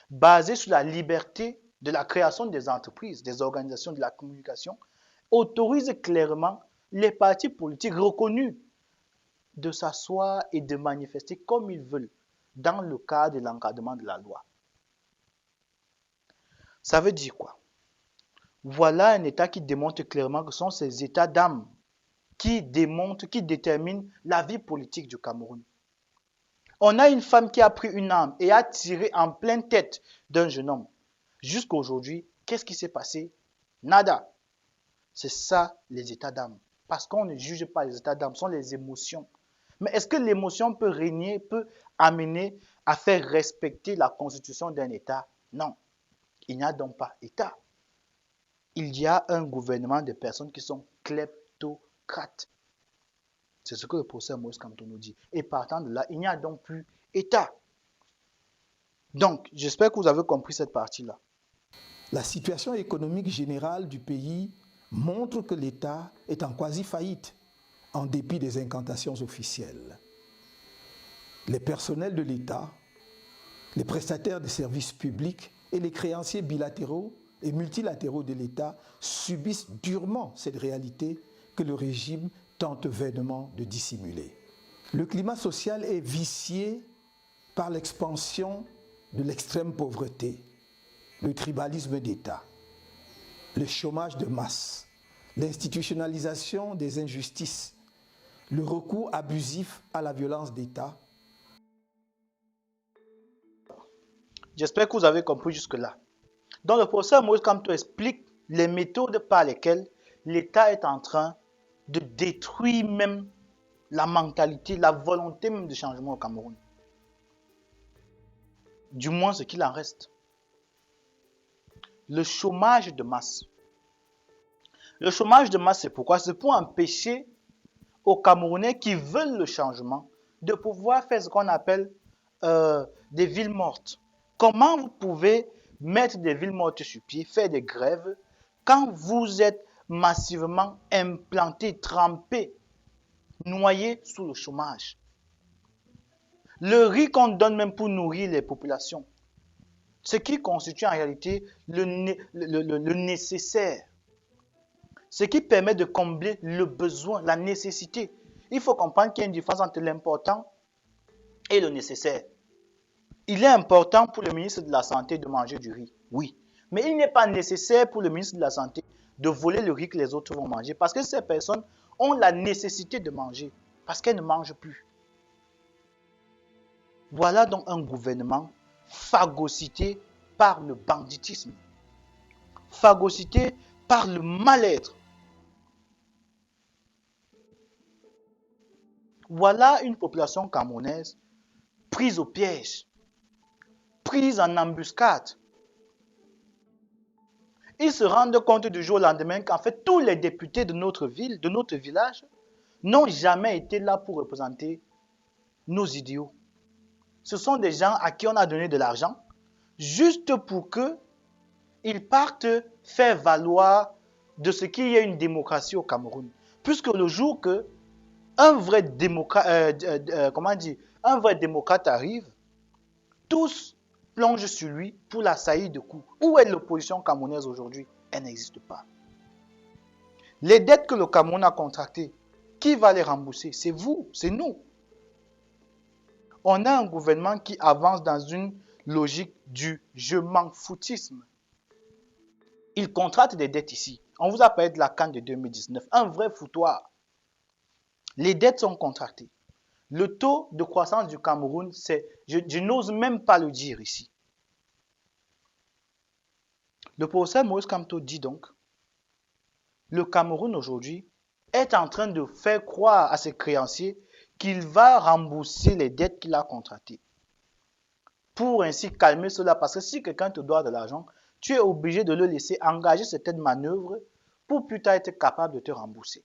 basée sur la liberté de la création des entreprises, des organisations de la communication, autorise clairement les partis politiques reconnus de s'asseoir et de manifester comme ils veulent dans le cadre de l'encadrement de la loi. Ça veut dire quoi? Voilà un État qui démontre clairement que ce sont ces états d'âme qui déterminent la vie politique du Cameroun. On a une femme qui a pris une arme et a tiré en pleine tête d'un jeune homme. Jusqu'à aujourd'hui, qu'est-ce qui s'est passé? Nada. C'est ça les états d'âme. Parce qu'on ne juge pas les états d'âme, ce sont les émotions. Mais est-ce que l'émotion peut régner, peut amener à faire respecter la constitution d'un État? Non. Il n'y a donc pas État. Il y a un gouvernement de personnes qui sont kleptocrates. C'est ce que le professeur Moïse Kamto nous dit. Et partant de là, il n'y a donc plus État. Donc, j'espère que vous avez compris cette partie-là. La situation économique générale du pays montre que l'État est en quasi-faillite, en dépit des incantations officielles. Les personnels de l'État, les prestataires de services publics et les créanciers bilatéraux et multilatéraux de l'État subissent durement cette réalité que le régime tente vainement de dissimuler. Le climat social est vicié par l'expansion de l'extrême pauvreté, le tribalisme d'État, le chômage de masse, l'institutionnalisation des injustices, le recours abusif à la violence d'État. J'espère que vous avez compris jusque-là. Donc le professeur Moïse Kamto explique les méthodes par lesquelles l'État est en train de détruire même la mentalité, la volonté même de changement au Cameroun. Du moins ce qu'il en reste. Le chômage de masse. Le chômage de masse, c'est pourquoi? C'est pour empêcher aux Camerounais qui veulent le changement de pouvoir faire ce qu'on appelle des villes mortes. Comment vous pouvez mettre des villes mortes sur pied, faire des grèves, quand vous êtes massivement implantés, trempés, noyés sous le chômage? Le riz qu'on donne même pour nourrir les populations, ce qui constitue en réalité le nécessaire, ce qui permet de combler le besoin, la nécessité. Il faut comprendre qu'il y a une différence entre l'important et le nécessaire. Il est important pour le ministre de la Santé de manger du riz, oui. Mais il n'est pas nécessaire pour le ministre de la Santé de voler le riz que les autres vont manger. Parce que ces personnes ont la nécessité de manger, parce qu'elles ne mangent plus. Voilà donc un gouvernement phagocyté par le banditisme, phagocyté par le mal-être. Voilà une population camerounaise prise au piège, prise en embuscade. Ils se rendent compte du jour au lendemain qu'en fait tous les députés de notre ville, de notre village, n'ont jamais été là pour représenter nos idéaux. Ce sont des gens à qui on a donné de l'argent juste pour qu'ils partent faire valoir de ce qu'il y a une démocratie au Cameroun. Puisque le jour que un vrai démocrate arrive, tous plongent sur lui pour l'assaillir de coups. Où est l'opposition camerounaise aujourd'hui? Elle n'existe pas. Les dettes que le Cameroun a contractées, qui va les rembourser? C'est vous, c'est nous. On a un gouvernement qui avance dans une logique du je m'en foutisme. Il contracte des dettes ici. On vous a parlé de la CAN de 2019, un vrai foutoir. Les dettes sont contractées. Le taux de croissance du Cameroun, je n'ose même pas le dire ici. Le professeur Moïse Kamto dit donc, le Cameroun aujourd'hui est en train de faire croire à ses créanciers qu'il va rembourser les dettes qu'il a contractées. Pour ainsi calmer cela, parce que si quelqu'un te doit de l'argent, tu es obligé de le laisser engager certaines manœuvres pour plus tard être capable de te rembourser.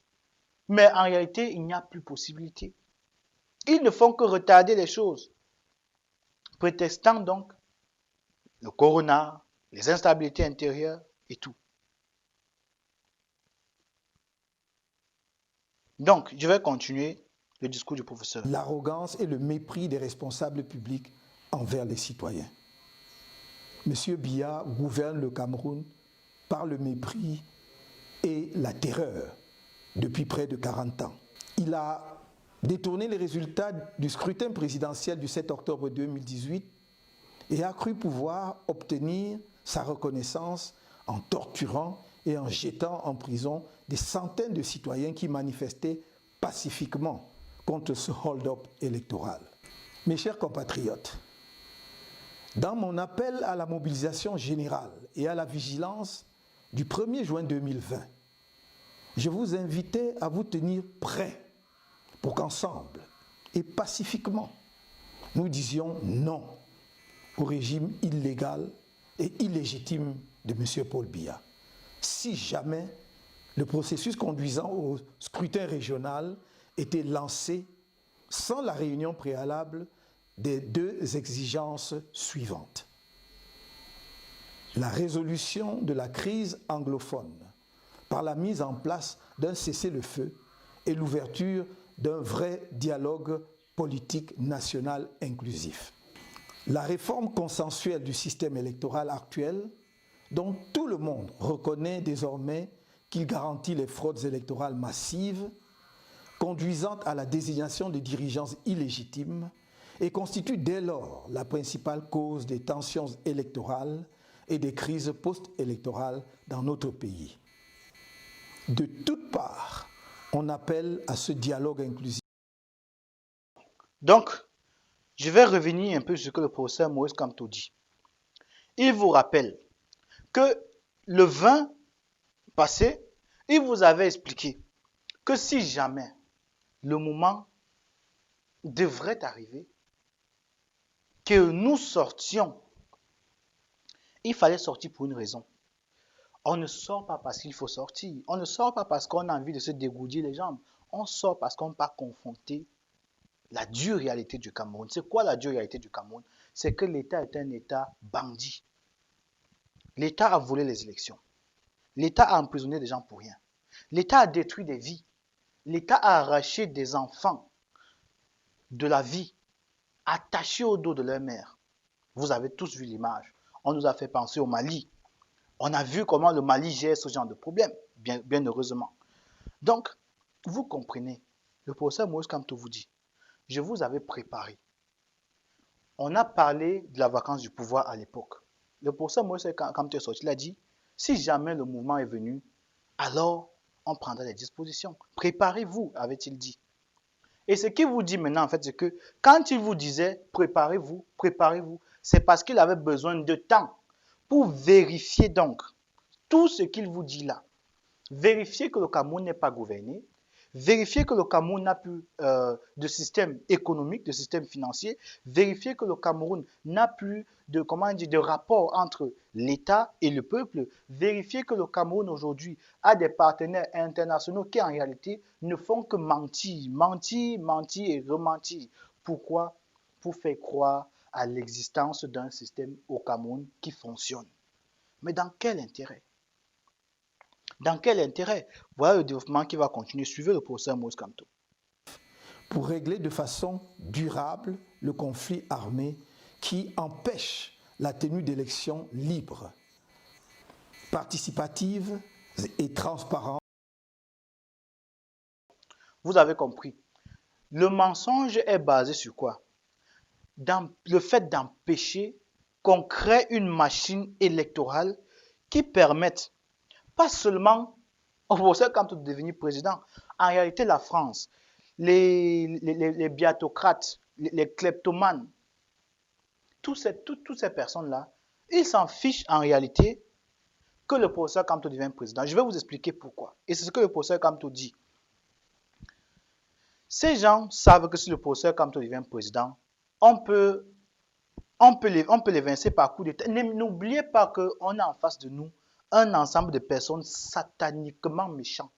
Mais en réalité, il n'y a plus possibilité. Ils ne font que retarder les choses, prétextant donc le corona, les instabilités intérieures et tout. Donc, je vais continuer le discours du professeur. L'arrogance et le mépris des responsables publics envers les citoyens. M. Biya gouverne le Cameroun par le mépris et la terreur depuis près de 40 ans. Il a détourné les résultats du scrutin présidentiel du 7 octobre 2018 et a cru pouvoir obtenir sa reconnaissance en torturant et en jetant en prison des centaines de citoyens qui manifestaient pacifiquement contre ce hold-up électoral. Mes chers compatriotes, dans mon appel à la mobilisation générale et à la vigilance du 1er juin 2020, je vous invitais à vous tenir prêts pour qu'ensemble et pacifiquement, nous disions non au régime illégal et illégitime de M. Paul Biya. Si jamais le processus conduisant au scrutin régional été lancé sans la réunion préalable des deux exigences suivantes. La résolution de la crise anglophone par la mise en place d'un cessez-le-feu et l'ouverture d'un vrai dialogue politique national inclusif. La réforme consensuelle du système électoral actuel, dont tout le monde reconnaît désormais qu'il garantit les fraudes électorales massives, conduisant à la désignation de dirigeants illégitimes, et constitue dès lors la principale cause des tensions électorales et des crises post-électorales dans notre pays. De toutes parts, on appelle à ce dialogue inclusif. Donc, je vais revenir un peu sur ce que le professeur Maurice Kamto dit. Il vous rappelle que le 20 passé, il vous avait expliqué que si jamais le moment devrait arriver, que nous sortions, il fallait sortir pour une raison. On ne sort pas parce qu'il faut sortir. On ne sort pas parce qu'on a envie de se dégourdir les jambes. On sort parce qu'on va confronter la dure réalité du Cameroun. C'est quoi la dure réalité du Cameroun? C'est que l'État est un État bandit. L'État a volé les élections. L'État a emprisonné des gens pour rien. L'État a détruit des vies. L'État a arraché des enfants de la vie, attachés au dos de leur mère. Vous avez tous vu l'image. On nous a fait penser au Mali. On a vu comment le Mali gère ce genre de problème, bien heureusement. Donc, vous comprenez, le professeur Maurice Kamto vous dit, je vous avais préparé. On a parlé de la vacance du pouvoir à l'époque. Le professeur Maurice Kamto est sorti, il a dit, si jamais le mouvement est venu, alors on prendra des dispositions. Préparez-vous, avait-il dit. Et ce qu'il vous dit maintenant, en fait, c'est que quand il vous disait préparez-vous, préparez-vous, c'est parce qu'il avait besoin de temps pour vérifier donc tout ce qu'il vous dit là. Vérifier que le Cameroun n'est pas gouverné, vérifier que le Cameroun n'a plus de système économique, de système financier, vérifier que le Cameroun n'a plus de rapport entre l'État et le peuple, vérifier que le Cameroun aujourd'hui a des partenaires internationaux qui en réalité ne font que mentir, mentir, mentir et rementir. Pourquoi? Pour faire croire à l'existence d'un système au Cameroun qui fonctionne. Mais dans quel intérêt? Dans quel intérêt? Voilà le développement qui va continuer. Suivez le professeur Maurice Kamto. Pour régler de façon durable le conflit armé qui empêche la tenue d'élections libres, participatives et transparentes. Vous avez compris. Le mensonge est basé sur quoi? Dans le fait d'empêcher qu'on crée une machine électorale qui permette pas seulement au professeur Kamto de devenir président. En réalité, la France, les biatocrates, les kleptomanes, toutes ces personnes-là, ils s'en fichent en réalité que le professeur Kamto devienne président. Je vais vous expliquer pourquoi. Et c'est ce que le professeur Kamto dit. Ces gens savent que si le professeur Kamto devient président, on peut les vincer par coup d'État. N'oubliez pas qu'on a en face de nous un ensemble de personnes sataniquement méchantes.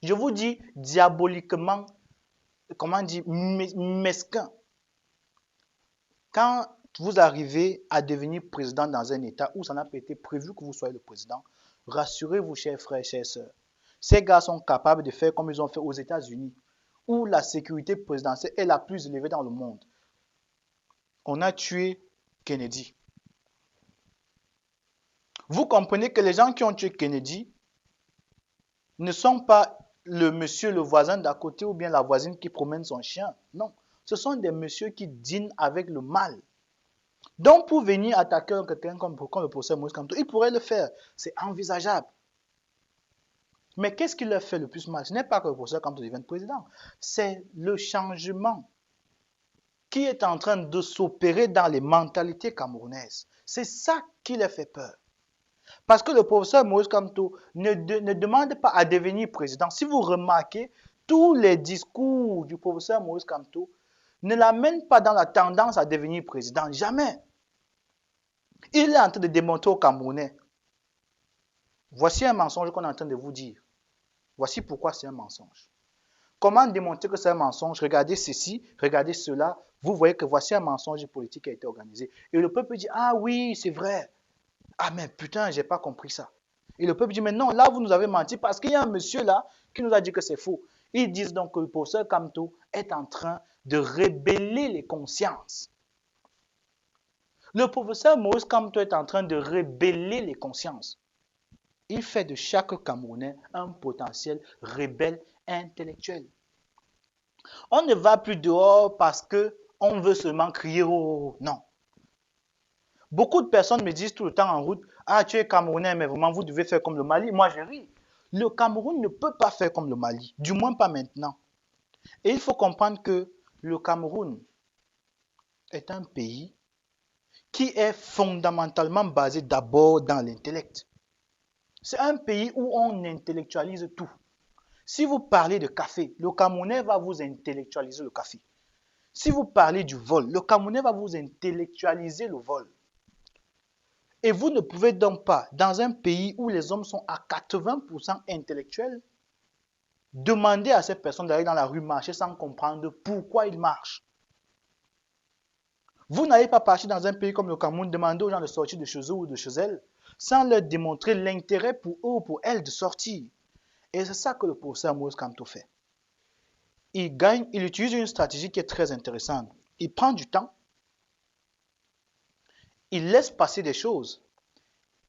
Je vous dis diaboliquement, mesquins. Quand vous arrivez à devenir président dans un État où ça n'a pas été prévu que vous soyez le président, rassurez-vous, chers frères, chères sœurs. Ces gars sont capables de faire comme ils ont fait aux États-Unis, où la sécurité présidentielle est la plus élevée dans le monde. On a tué Kennedy. Vous comprenez que les gens qui ont tué Kennedy ne sont pas le monsieur, le voisin d'à côté ou bien la voisine qui promène son chien. Non, ce sont des messieurs qui dînent avec le mal. Donc, pour venir attaquer quelqu'un comme le professeur Maurice Kamto, il pourrait le faire. C'est envisageable. Mais qu'est-ce qui leur fait le plus mal? Ce n'est pas que le professeur Kamto devienne président. C'est le changement qui est en train de s'opérer dans les mentalités camerounaises. C'est ça qui leur fait peur. Parce que le professeur Maurice Kamto ne demande pas à devenir président. Si vous remarquez, tous les discours du professeur Maurice Kamto ne l'amènent pas dans la tendance à devenir président. Jamais. Il est en train de démontrer aux Camerounais. Voici un mensonge qu'on est en train de vous dire. Voici pourquoi c'est un mensonge. Comment démontrer que c'est un mensonge? Regardez ceci, regardez cela. Vous voyez que voici un mensonge politique qui a été organisé. Et le peuple dit, ah oui, c'est vrai. Ah mais putain, j'ai pas compris ça. Et le peuple dit, mais non, là, vous nous avez menti parce qu'il y a un monsieur là qui nous a dit que c'est faux. Ils disent donc que le professeur Kamto est en train de rébeller les consciences. Le professeur Maurice Kamto est en train de rébeller les consciences. Il fait de chaque Camerounais un potentiel rebelle intellectuel. On ne va plus dehors parce qu'on veut seulement crier oh, non. Beaucoup de personnes me disent tout le temps en route, ah tu es Camerounais mais vraiment vous devez faire comme le Mali. Moi je ris. Le Cameroun ne peut pas faire comme le Mali, du moins pas maintenant. Et il faut comprendre que le Cameroun est un pays qui est fondamentalement basé d'abord dans l'intellect. C'est un pays où on intellectualise tout. Si vous parlez de café, le Camerounais va vous intellectualiser le café. Si vous parlez du vol, le Camerounais va vous intellectualiser le vol. Et vous ne pouvez donc pas, dans un pays où les hommes sont à 80% intellectuels, demander à ces personnes d'aller dans la rue marcher sans comprendre pourquoi ils marchent. Vous n'allez pas partir dans un pays comme le Cameroun demander aux gens de sortir de chez eux ou de chez elles sans leur démontrer l'intérêt pour eux ou pour elles de sortir. Et c'est ça que le professeur Maurice Kamto fait. Il utilise une stratégie qui est très intéressante. Il prend du temps, il laisse passer des choses,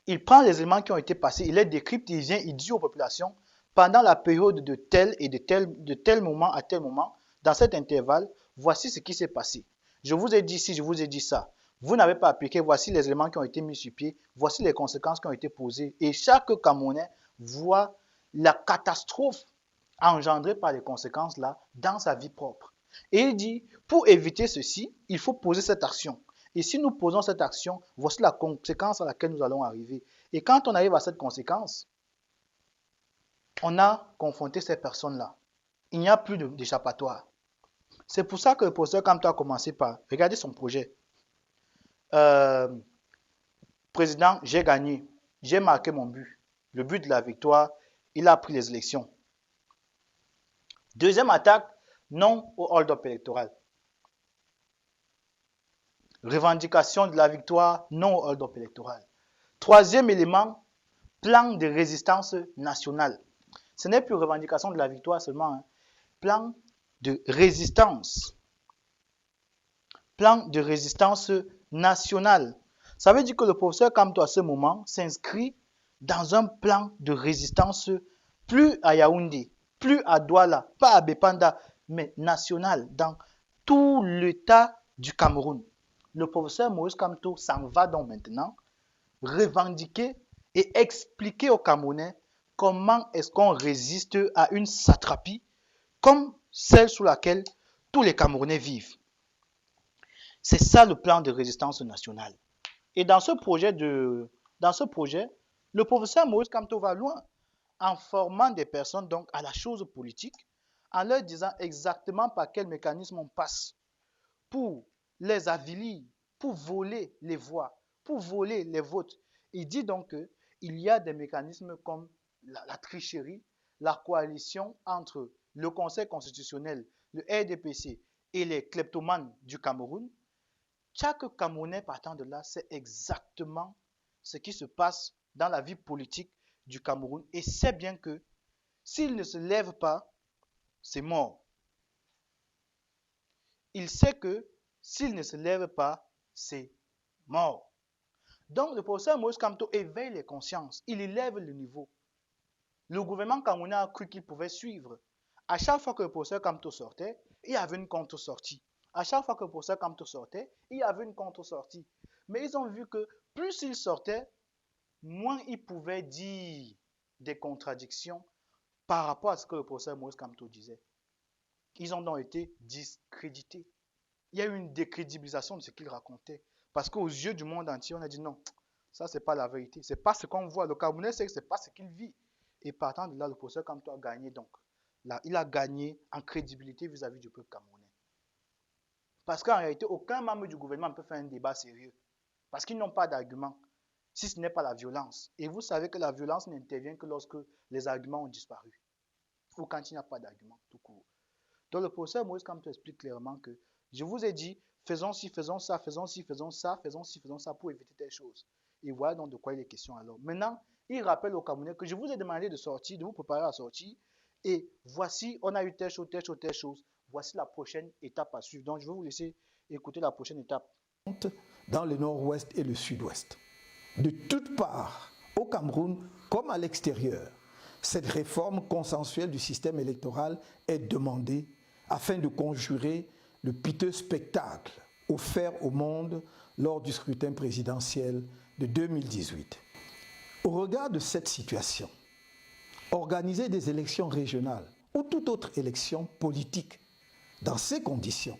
il prend les éléments qui ont été passés, il les décrypte, il vient, il dit aux populations, pendant la période de tel et de tel moment à tel moment, dans cet intervalle, voici ce qui s'est passé. Je vous ai dit ci, je vous ai dit ça. Vous n'avez pas appliqué, voici les éléments qui ont été mis sur pied, voici les conséquences qui ont été posées. Et chaque Camerounais voit la catastrophe engendrée par les conséquences là dans sa vie propre. Et il dit, pour éviter ceci, il faut poser cette action. Et si nous posons cette action, voici la conséquence à laquelle nous allons arriver. Et quand on arrive à cette conséquence, on a confronté ces personnes-là. Il n'y a plus d'échappatoire. C'est pour ça que le professeur Kamto a commencé par regarder son projet. Président, j'ai gagné. J'ai marqué mon but. Le but de la victoire, il a pris les élections. Deuxième attaque, non au hold-up électoral. Revendication de la victoire, non au hold-up électoral. Troisième élément, plan de résistance nationale. Ce n'est plus revendication de la victoire seulement, hein. Plan de résistance. Plan de résistance nationale. Ça veut dire que le professeur Kamto à ce moment s'inscrit dans un plan de résistance plus à Yaoundé, plus à Douala, pas à Bepanda, mais national, dans tout l'état du Cameroun. Le professeur Maurice Kamto s'en va donc maintenant revendiquer et expliquer aux Camerounais comment est-ce qu'on résiste à une satrapie comme celle sous laquelle tous les Camerounais vivent. C'est ça le plan de résistance nationale. Et dans ce projet, le professeur Maurice Kamto va loin en formant des personnes donc à la chose politique, en leur disant exactement par quel mécanisme on passe pour les avilir, pour voler les voix, pour voler les votes. Il dit donc qu'il y a des mécanismes comme la tricherie, la coalition entre le Conseil constitutionnel, le RDPC et les kleptomanes du Cameroun. Chaque Camerounais partant de là sait exactement ce qui se passe dans la vie politique du Cameroun et sait bien que s'il ne se lève pas, c'est mort. Il sait que s'il ne se lève pas, c'est mort. Donc le professeur Maurice Kamto éveille les consciences, il élève le niveau. Le gouvernement camerounais a cru qu'il pouvait suivre. À chaque fois que le professeur Kamto sortait, il y avait une contre-sortie. À chaque fois que le professeur Kamto sortait, il y avait une contre-sortie. Mais ils ont vu que plus il sortait, moins il pouvait dire des contradictions par rapport à ce que le professeur Maurice Kamto disait. Ils ont donc été discrédités. Il y a eu une décrédibilisation de ce qu'il racontait. Parce qu'aux yeux du monde entier, on a dit non, ça c'est pas la vérité. C'est pas ce qu'on voit. Le Camerounais sait que c'est pas ce qu'il vit. Et partant de là, le professeur Kamto a gagné donc. Là, il a gagné en crédibilité vis-à-vis du peuple camerounais. Parce qu'en réalité, aucun membre du gouvernement ne peut faire un débat sérieux. Parce qu'ils n'ont pas d'argument, si ce n'est pas la violence. Et vous savez que la violence n'intervient que lorsque les arguments ont disparu. Ou quand il n'y a pas d'argument, tout court. Donc le professeur Maurice Kamto explique clairement que je vous ai dit, faisons ci, faisons ça, faisons ci, faisons ça, faisons ci, faisons ça pour éviter telle chose. Et voilà donc de quoi il est question alors. Maintenant, il rappelle aux Camerounais que je vous ai demandé de sortir, de vous préparer à la sortie. Et voici, on a eu telle chose, telle chose, telle chose. Voici la prochaine étape à suivre. Donc je vais vous laisser écouter la prochaine étape. Dans le nord-ouest et le sud-ouest. De toutes parts, au Cameroun comme à l'extérieur, cette réforme consensuelle du système électoral est demandée afin de conjurer le piteux spectacle offert au monde lors du scrutin présidentiel de 2018. Au regard de cette situation, organiser des élections régionales ou toute autre élection politique dans ces conditions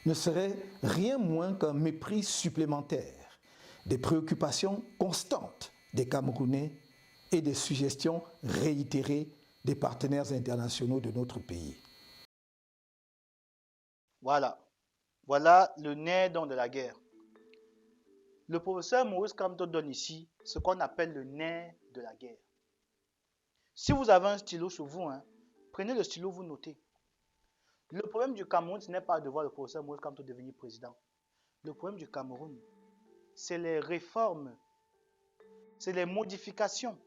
ne serait rien moins qu'un mépris supplémentaire des préoccupations constantes des Camerounais et des suggestions réitérées des partenaires internationaux de notre pays. Voilà. Voilà le nerf donc de la guerre. Le professeur Maurice Kamto donne ici ce qu'on appelle le nerf de la guerre. Si vous avez un stylo sur vous, prenez le stylo, vous notez. Le problème du Cameroun, ce n'est pas de voir le professeur Maurice Kamto devenir président. Le problème du Cameroun, c'est les réformes, c'est les modifications,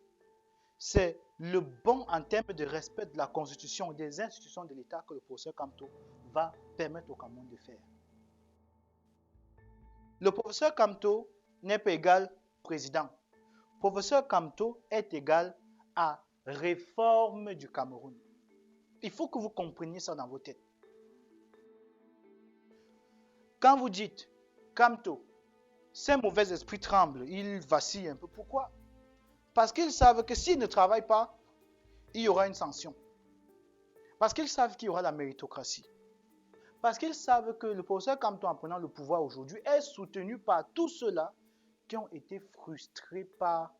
c'est le bon en termes de respect de la Constitution et des institutions de l'État que le professeur Kamto va permettre au Cameroun de faire. Le professeur Kamto n'est pas égal président. Professeur Kamto est égal à réforme du Cameroun. Il faut que vous compreniez ça dans vos têtes. Quand vous dites Kamto, ces mauvais esprits tremblent, ils vacillent un peu. Pourquoi? Parce qu'ils savent que s'ils ne travaillent pas, il y aura une sanction. Parce qu'ils savent qu'il y aura la méritocratie. Parce qu'ils savent que le professeur Kamto, en prenant le pouvoir aujourd'hui, est soutenu par tous ceux-là qui ont été frustrés par,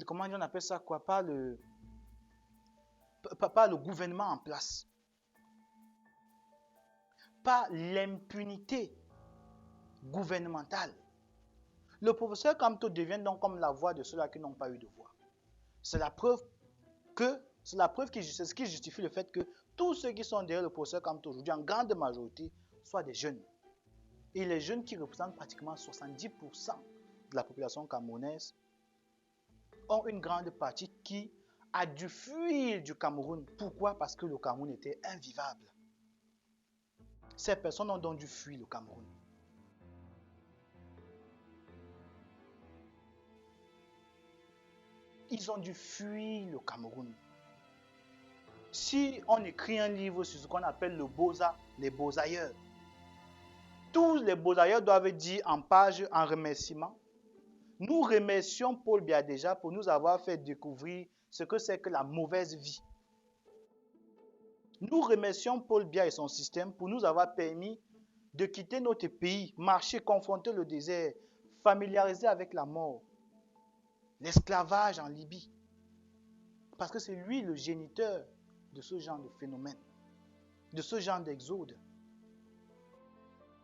comment on appelle ça quoi, par le gouvernement en place, par l'impunité gouvernementale. Le professeur Kamto devient donc comme la voix de ceux-là qui n'ont pas eu de voix. C'est la preuve qui justifie le fait que tous ceux qui sont derrière le professeur Kamto aujourd'hui, en grande majorité, soient des jeunes. Et les jeunes qui représentent pratiquement 70% de la population camerounaise ont une grande partie qui a dû fuir du Cameroun. Pourquoi? Parce que le Cameroun était invivable. Ces personnes ont donc dû fuir le Cameroun. Ils ont dû fuir le Cameroun. Si on écrit un livre sur ce qu'on appelle le Beaux-Arts, les Beaux-Ailleurs, tous les Beaux-Ailleurs doivent dire en page, en remerciement, nous remercions Paul Biya pour nous avoir fait découvrir ce que c'est que la mauvaise vie. Nous remercions Paul Biya et son système pour nous avoir permis de quitter notre pays, marcher, confronter le désert, familiariser avec la mort, l'esclavage en Libye. Parce que c'est lui le géniteur de ce genre de phénomène, de ce genre d'exode.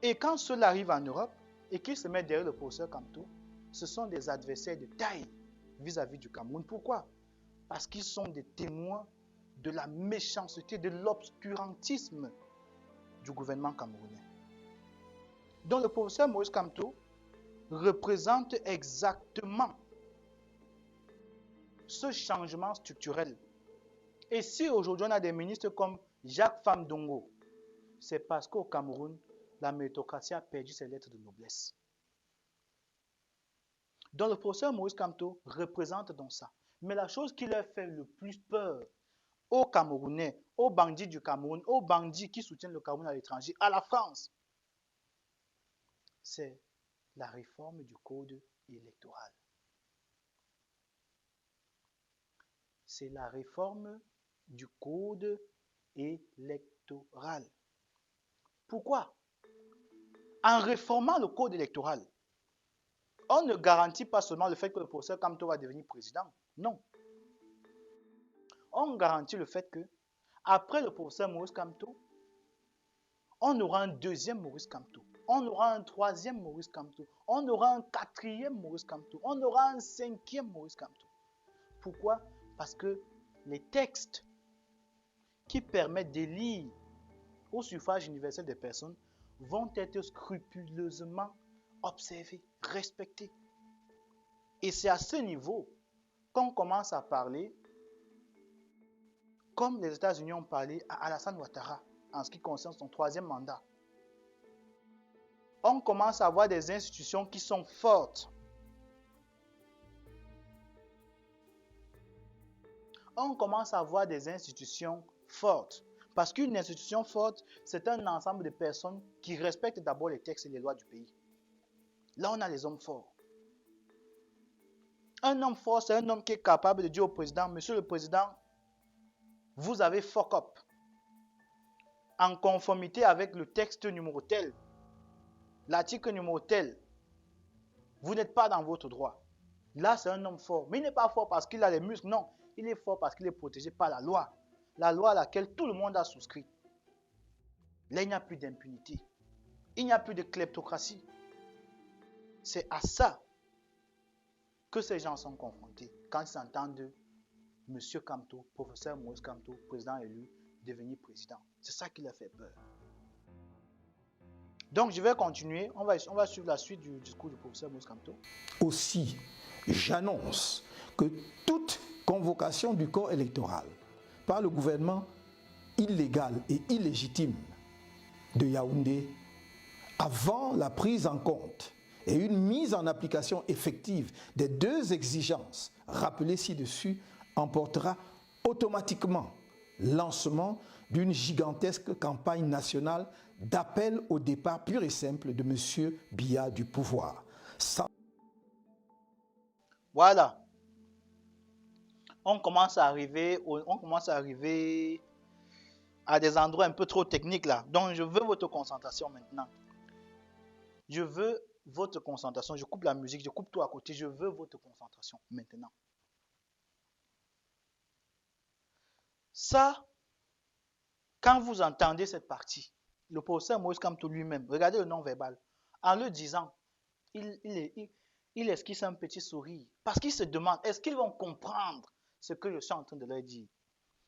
Et quand cela arrive en Europe et qu'ils se mettent derrière le professeur Kamto, ce sont des adversaires de taille vis-à-vis du Cameroun. Pourquoi? Parce qu'ils sont des témoins de la méchanceté, de l'obscurantisme du gouvernement camerounais. Donc le professeur Maurice Kamto représente exactement ce changement structurel. Et si aujourd'hui on a des ministres comme Jacques Famdongo, c'est parce qu'au Cameroun, la méritocratie a perdu ses lettres de noblesse. Donc le professeur Maurice Kamto représente donc ça. Mais la chose qui leur fait le plus peur aux Camerounais, aux bandits du Cameroun, aux bandits qui soutiennent le Cameroun à l'étranger, à la France, c'est la réforme du code électoral. C'est la réforme du code électoral. Pourquoi? En réformant le code électoral, on ne garantit pas seulement le fait que le professeur Kamto va devenir président. Non. On garantit le fait que, après le professeur Maurice Kamto, on aura un deuxième Maurice Kamto. On aura un troisième Maurice Kamto. On aura un quatrième Maurice Kamto. On aura un cinquième Maurice Kamto. Pourquoi? Parce que les textes qui permettent d'élire au suffrage universel des personnes vont être scrupuleusement observés, respectés. Et c'est à ce niveau qu'on commence à parler, comme les États-Unis ont parlé à Alassane Ouattara en ce qui concerne son 3e mandat. On commence à avoir des institutions qui sont fortes. On commence à avoir des institutions fortes. Parce qu'une institution forte, c'est un ensemble de personnes qui respectent d'abord les textes et les lois du pays. Là, on a les hommes forts. Un homme fort, c'est un homme qui est capable de dire au président, Monsieur le Président, vous avez fuck up. En conformité avec le texte numéro tel, l'article numéro tel, vous n'êtes pas dans votre droit. Là, c'est un homme fort. Mais il n'est pas fort parce qu'il a les muscles, non. Il est fort parce qu'il est protégé par la loi à laquelle tout le monde a souscrit. Là, il n'y a plus d'impunité. Il n'y a plus de kleptocratie. C'est à ça que ces gens sont confrontés quand ils entendent M. Kamto, professeur Maurice Kamto, président élu, devenir président. C'est ça qui leur fait peur. Donc, je vais continuer. On va suivre la suite du discours du professeur Maurice Kamto. Aussi, j'annonce que toute convocation du corps électoral par le gouvernement illégal et illégitime de Yaoundé avant la prise en compte et une mise en application effective des 2 exigences rappelées ci-dessus emportera automatiquement lancement d'une gigantesque campagne nationale d'appel au départ pur et simple de M. Biya du pouvoir. Voilà. On commence à arriver à des endroits un peu trop techniques là. Donc, je veux votre concentration maintenant. Je veux votre concentration. Je coupe la musique, je coupe tout à côté. Je veux votre concentration maintenant. Ça, quand vous entendez cette partie, le professeur Maurice Kamto lui-même, regardez le non-verbal, en le disant, il esquisse un petit sourire. Parce qu'il se demande, est-ce qu'ils vont comprendre ce que je suis en train de leur dire?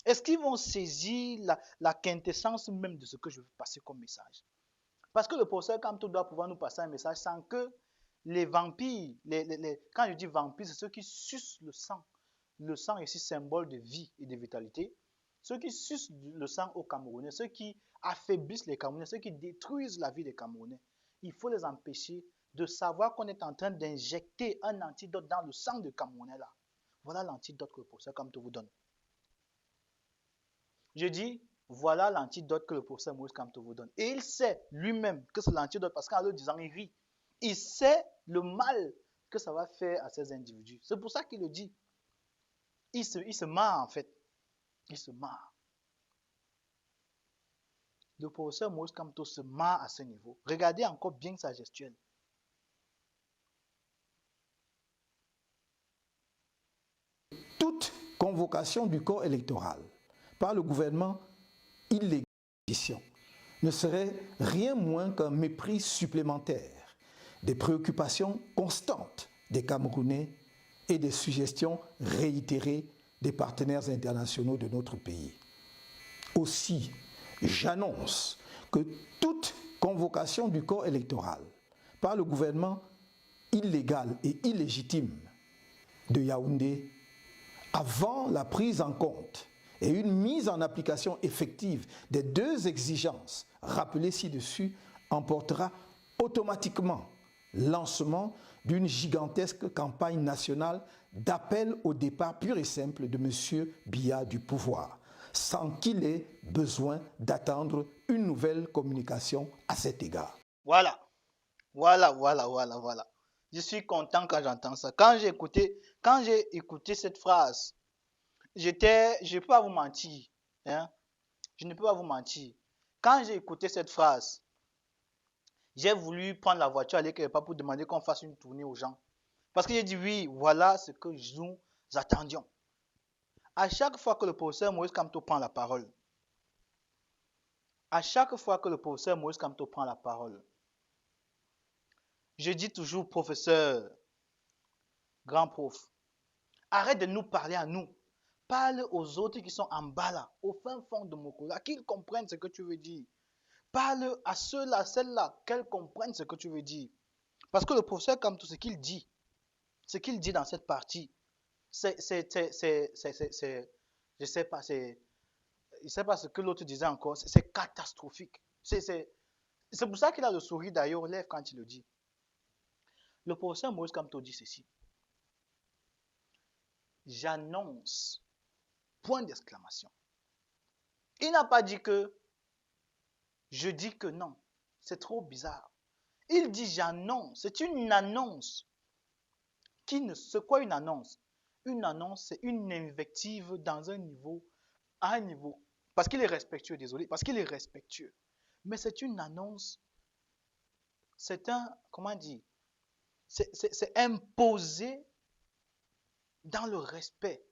Est-ce qu'ils vont saisir la quintessence même de ce que je veux passer comme message? Parce que le professeur Kamto doit pouvoir nous passer un message sans que les vampires, quand je dis vampires, c'est ceux qui sucent le sang. Le sang est ici symbole de vie et de vitalité. Ceux qui sucent le sang aux Camerounais, ceux qui affaiblissent les Camerounais, ceux qui détruisent la vie des Camerounais, il faut les empêcher de savoir qu'on est en train d'injecter un antidote dans le sang des Camerounais là. Voilà l'antidote que le professeur Kamto vous donne. Je dis, voilà l'antidote que le professeur Maurice Kamto vous donne. Et il sait lui-même que c'est l'antidote parce qu'en le disant, il rit. Il sait le mal que ça va faire à ces individus. C'est pour ça qu'il le dit. Il se marre en fait. Il se marre. Le professeur Maurice Kamto se marre à ce niveau. Regardez encore bien sa gestuelle. Toute convocation du corps électoral par le gouvernement illégal ne serait rien moins qu'un mépris supplémentaire des préoccupations constantes des Camerounais et des suggestions réitérées des partenaires internationaux de notre pays. Aussi, j'annonce que toute convocation du corps électoral par le gouvernement illégal et illégitime de Yaoundé avant la prise en compte et une mise en application effective des 2 exigences rappelées ci-dessus emportera automatiquement lancement d'une gigantesque campagne nationale d'appel au départ pur et simple de M. Biya du pouvoir, sans qu'il ait besoin d'attendre une nouvelle communication à cet égard. Voilà. Je suis content quand j'entends ça. Quand j'ai écouté cette phrase, je ne peux pas vous mentir. Hein? Je ne peux pas vous mentir. Quand j'ai écouté cette phrase, j'ai voulu prendre la voiture, aller quelque part pour demander qu'on fasse une tournée aux gens. Parce que j'ai dit oui, voilà ce que nous attendions. À chaque fois que le professeur Maurice Kamto prend la parole, je dis toujours, professeur, grand prof, arrête de nous parler à nous. Parle aux autres qui sont en bas là, au fin fond de Mokola, qu'ils comprennent ce que tu veux dire. Parle à ceux-là, celles-là, qu'elles comprennent ce que tu veux dire. Parce que le professeur, comme tout ce qu'il dit dans cette partie, je sais pas, je sais pas ce que l'autre disait encore, c'est catastrophique. C'est pour ça qu'il a le sourire d'ailleurs aux lèvres quand il le dit. Le professeur Moïse Kamto dit ceci. J'annonce, point d'exclamation. Il n'a pas dit que je dis que non. C'est trop bizarre. Il dit j'annonce. C'est une annonce. C'est quoi une annonce? Une annonce, c'est une invective dans un niveau, à un niveau. Parce qu'il est respectueux, désolé, parce qu'il est respectueux. Mais c'est une annonce. C'est un, comment dire? C'est imposé dans le respect.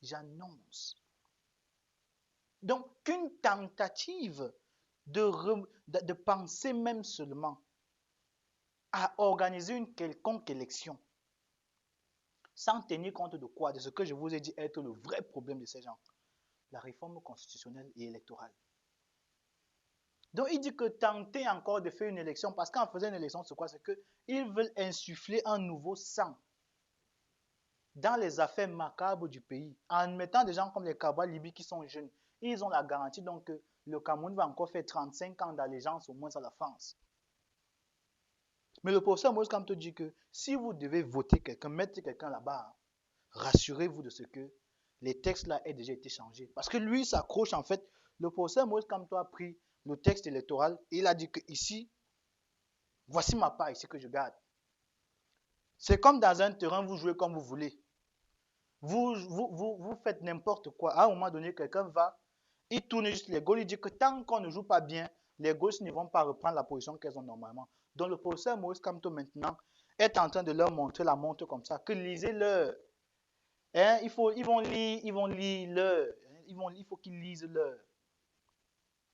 J'annonce. Donc, qu'une tentative de penser même seulement à organiser une quelconque élection, sans tenir compte de quoi? De ce que je vous ai dit être le vrai problème de ces gens. La réforme constitutionnelle et électorale. Donc, il dit que tenter encore de faire une élection, parce qu'en faisant une élection, c'est quoi? C'est qu'ils veulent insuffler un nouveau sang dans les affaires macabres du pays, en mettant des gens comme les Kabas Libye qui sont jeunes. Ils ont la garantie donc que le Cameroun va encore faire 35 ans d'allégeance au moins à la France. Mais le professeur Moïse Kamto dit que si vous devez voter quelqu'un, mettre quelqu'un là-bas, rassurez-vous de ce que les textes là aient déjà été changés. Parce que lui s'accroche en fait, le professeur Moïse Kamto a pris le texte électoral et il a dit que ici, voici ma part ici que je garde. C'est comme dans un terrain, vous jouez comme vous voulez. Vous faites n'importe quoi. À un moment donné, quelqu'un va, il tourne juste les gauches, il dit que tant qu'on ne joue pas bien, les gauches ne vont pas reprendre la position qu'elles ont normalement. Donc le professeur Maurice Kamto maintenant est en train de leur montrer la montre comme ça, que lisez-leur. Hein, il faut qu'ils lisent leur.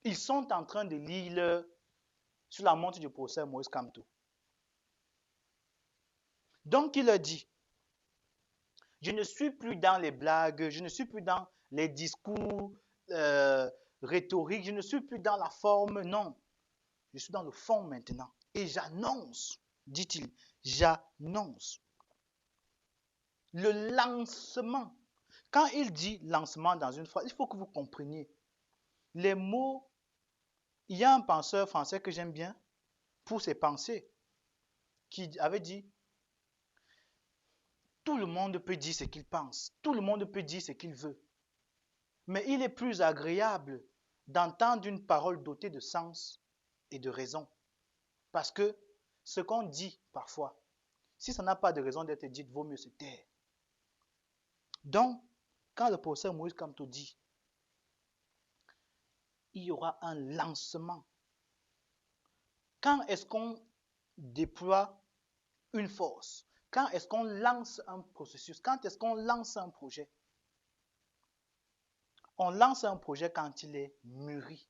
Ils sont en train de lire leur sur la montre du professeur Maurice Kamto. Donc il leur dit, je ne suis plus dans les blagues, je ne suis plus dans les discours rhétoriques, je ne suis plus dans la forme, non. Je suis dans le fond maintenant. Et j'annonce, dit-il, j'annonce le lancement. Quand il dit lancement dans une phrase, il faut que vous compreniez. Les mots, il y a un penseur français que j'aime bien pour ses pensées, qui avait dit, tout le monde peut dire ce qu'il pense, tout le monde peut dire ce qu'il veut. Mais il est plus agréable d'entendre une parole dotée de sens et de raison. Parce que ce qu'on dit parfois, si ça n'a pas de raison d'être dit, vaut mieux se taire. Donc, quand le professeur Moïse Kamto dit, il y aura un lancement. Quand est-ce qu'on déploie une force? Quand est-ce qu'on lance un processus? Quand est-ce qu'on lance un projet? On lance un projet quand il est mûri.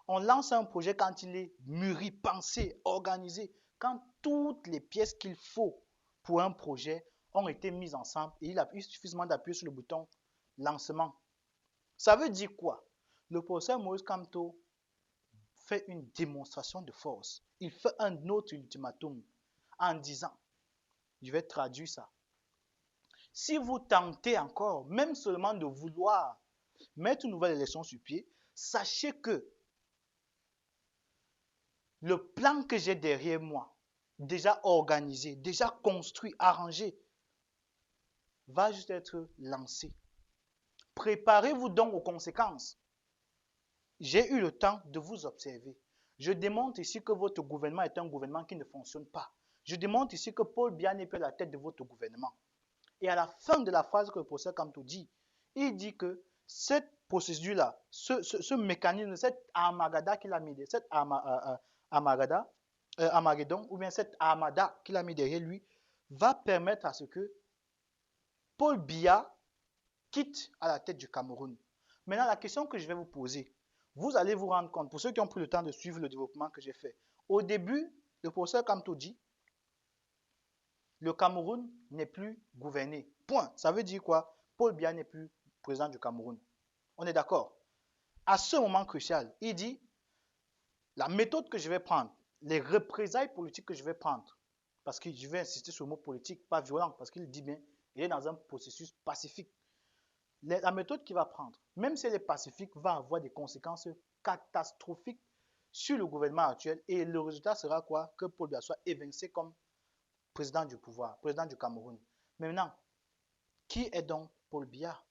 On lance un projet quand il est mûri, pensé, organisé. Quand toutes les pièces qu'il faut pour un projet ont été mises ensemble et il a eu suffisamment d'appuyer sur le bouton lancement. Ça veut dire quoi? Le professeur Moïse Kamto fait une démonstration de force. Il fait un autre ultimatum en disant, je vais traduire ça. Si vous tentez encore, même seulement de vouloir mettre une nouvelle élection sur pied, sachez que le plan que j'ai derrière moi, déjà organisé, déjà construit, arrangé, va juste être lancé. Préparez-vous donc aux conséquences. J'ai eu le temps de vous observer. Je démontre ici que votre gouvernement est un gouvernement qui ne fonctionne pas. Je démontre ici que Paul Biya n'est plus à la tête de votre gouvernement. Et à la fin de la phrase que le professeur Kamto dit, il dit que cette procédure-là, ce mécanisme, cette Armagada qu'il a mis, cette Armageddon, ou bien cette Armada qu'il a mis derrière lui, va permettre à ce que Paul Biya quitte à la tête du Cameroun. Maintenant, la question que je vais vous poser, vous allez vous rendre compte, pour ceux qui ont pris le temps de suivre le développement que j'ai fait, au début, le professeur Kamto dit, le Cameroun n'est plus gouverné. Point. Ça veut dire quoi? Paul Biya n'est plus président du Cameroun. On est d'accord? À ce moment crucial, il dit, la méthode que je vais prendre, les représailles politiques que je vais prendre, parce que je vais insister sur le mot politique, pas violent, parce qu'il dit bien, il est dans un processus pacifique. La méthode qu'il va prendre, même si elle est pacifique, va avoir des conséquences catastrophiques sur le gouvernement actuel. Et le résultat sera quoi? Que Paul Biya soit évincé comme président du pouvoir, président du Cameroun. Maintenant, qui est donc Paul Biya?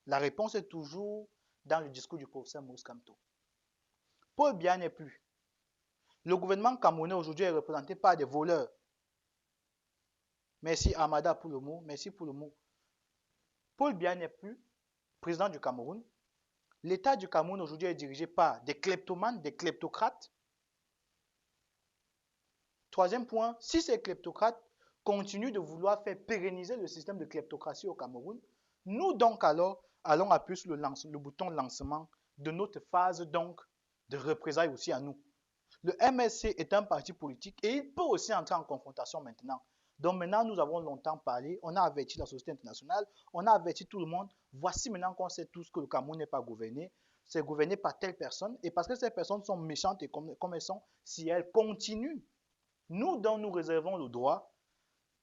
La réponse est toujours dans le discours du professeur Maurice Kamto. Paul Biya n'est plus. Le gouvernement camerounais aujourd'hui est représenté par des voleurs. Merci Amada pour le mot. Merci pour le mot. Paul Biya n'est plus président du Cameroun. L'État du Cameroun aujourd'hui est dirigé par des kleptomanes, des kleptocrates. Troisième point, si ces kleptocrates continuent de vouloir faire pérenniser le système de kleptocratie au Cameroun, nous donc alors allons appuyer sur le bouton lancement de notre phase donc de représailles aussi à nous. Le MSC est un parti politique et il peut aussi entrer en confrontation maintenant. Donc maintenant, nous avons longtemps parlé, on a averti la société internationale, on a averti tout le monde. Voici maintenant qu'on sait tous que le Cameroun n'est pas gouverné. C'est gouverné par telle personne. Et parce que ces personnes sont méchantes et comme elles sont, si elles continuent, nous donc nous réservons le droit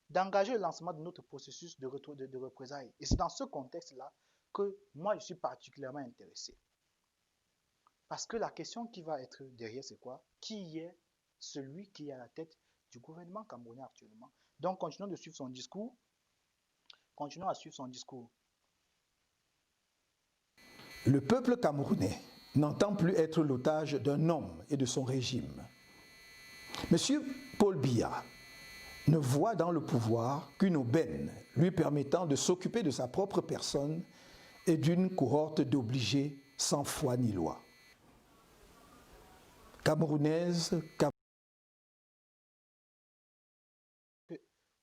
d'engager le lancement de notre processus de retour de représailles. Et c'est dans ce contexte-là que moi, je suis particulièrement intéressé. Parce que la question qui va être derrière, c'est quoi? Qui est celui qui est à la tête du gouvernement camerounais actuellement? Donc, continuons de suivre son discours. Continuons à suivre son discours. Le peuple camerounais n'entend plus être l'otage d'un homme et de son régime. Monsieur Paul Biya ne voit dans le pouvoir qu'une aubaine lui permettant de s'occuper de sa propre personne et d'une cohorte d'obligés sans foi ni loi. Camerounaise,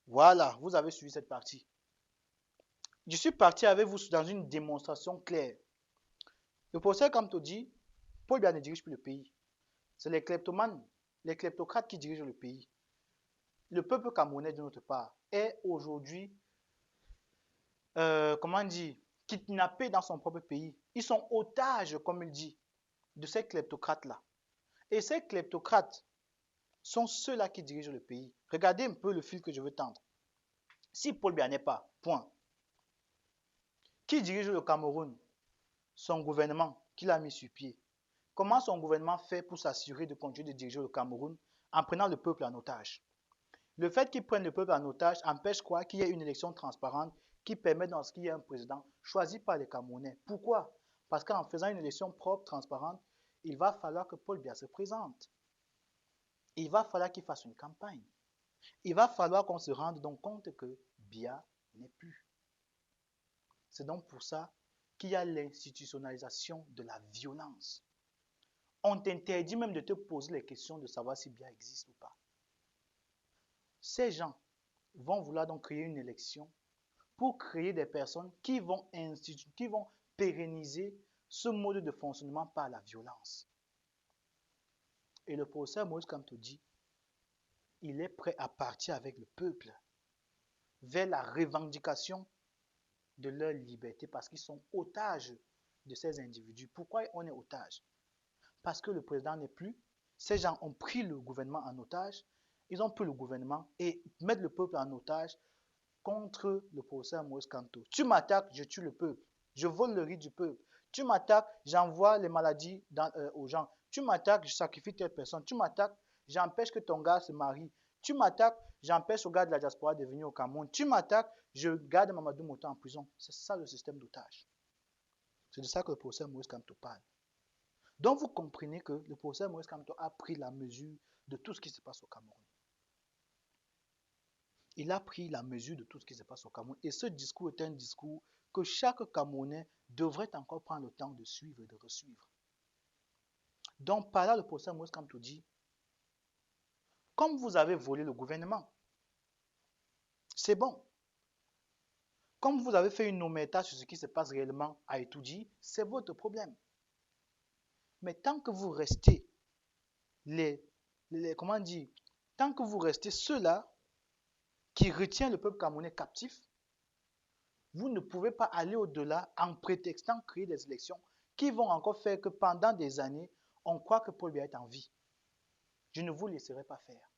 Voilà, vous avez suivi cette partie. Je suis parti avec vous dans une démonstration claire. Le professeur Kamto dit, Paul Biya ne dirige plus le pays. C'est les kleptomanes, les kleptocrates qui dirigent le pays. Le peuple camerounais, de notre part, est aujourd'hui, kidnappé dans son propre pays. Ils sont otages, comme il dit, de ces kleptocrates-là. Et ces kleptocrates sont ceux-là qui dirigent le pays. Regardez un peu le fil que je veux tendre. Si Paul Biya n'est pas, point. Qui dirige le Cameroun? Son gouvernement qu'il a mis sur pied. Comment son gouvernement fait pour s'assurer de continuer de diriger le Cameroun en prenant le peuple en otage? Le fait qu'ils prennent le peuple en otage empêche quoi? Qu'il y ait une élection transparente qui permet dans ce qu'il y ait un président choisi par les Camerounais. Pourquoi? Parce qu'en faisant une élection propre, transparente, il va falloir que Paul Biya se présente. Il va falloir qu'il fasse une campagne. Il va falloir qu'on se rende donc compte que Biya n'est plus. C'est donc pour ça qu'il y a l'institutionnalisation de la violence. On t'interdit même de te poser les questions de savoir si Biya existe ou pas. Ces gens vont vouloir donc créer une élection pour créer des personnes qui vont pérenniser ce mode de fonctionnement par la violence. Et le professeur Maurice Kamto dit, il est prêt à partir avec le peuple vers la revendication de leur liberté parce qu'ils sont otages de ces individus. Pourquoi on est otage? Parce que le président n'est plus. Ces gens ont pris le gouvernement en otage. Ils ont pris le gouvernement et mettent le peuple en otage contre le professeur Maurice Kamto. Tu m'attaques, je tue le peuple. Je vole le riz du peuple. Tu m'attaques, j'envoie les maladies aux gens. Tu m'attaques, je sacrifie telle personne. Tu m'attaques, j'empêche que ton gars se marie. Tu m'attaques, j'empêche au gars de la diaspora de venir au Cameroun. Tu m'attaques, je garde Mamadou Mouta en prison. C'est ça le système d'otage. C'est de ça que le professeur Maurice Kamto parle. Donc vous comprenez que le professeur Maurice Kamto a pris la mesure de tout ce qui se passe au Cameroun. Il a pris la mesure de tout ce qui se passe au Cameroun. Et ce discours est un discours que chaque Camerounais devrait encore prendre le temps de suivre et de resuivre. Donc par là, le professeur Maurice Kamto dit, comme vous avez volé le gouvernement, c'est bon. Comme vous avez fait une omerta sur ce qui se passe réellement à Etoudi, c'est votre problème. Mais tant que vous restez tant que vous restez ceux-là qui retient le peuple camerounais captif, Vous ne pouvez pas aller au-delà en prétextant créer des élections qui vont encore faire que pendant des années, on croit que Paul Biya est en vie. Je ne vous laisserai pas faire.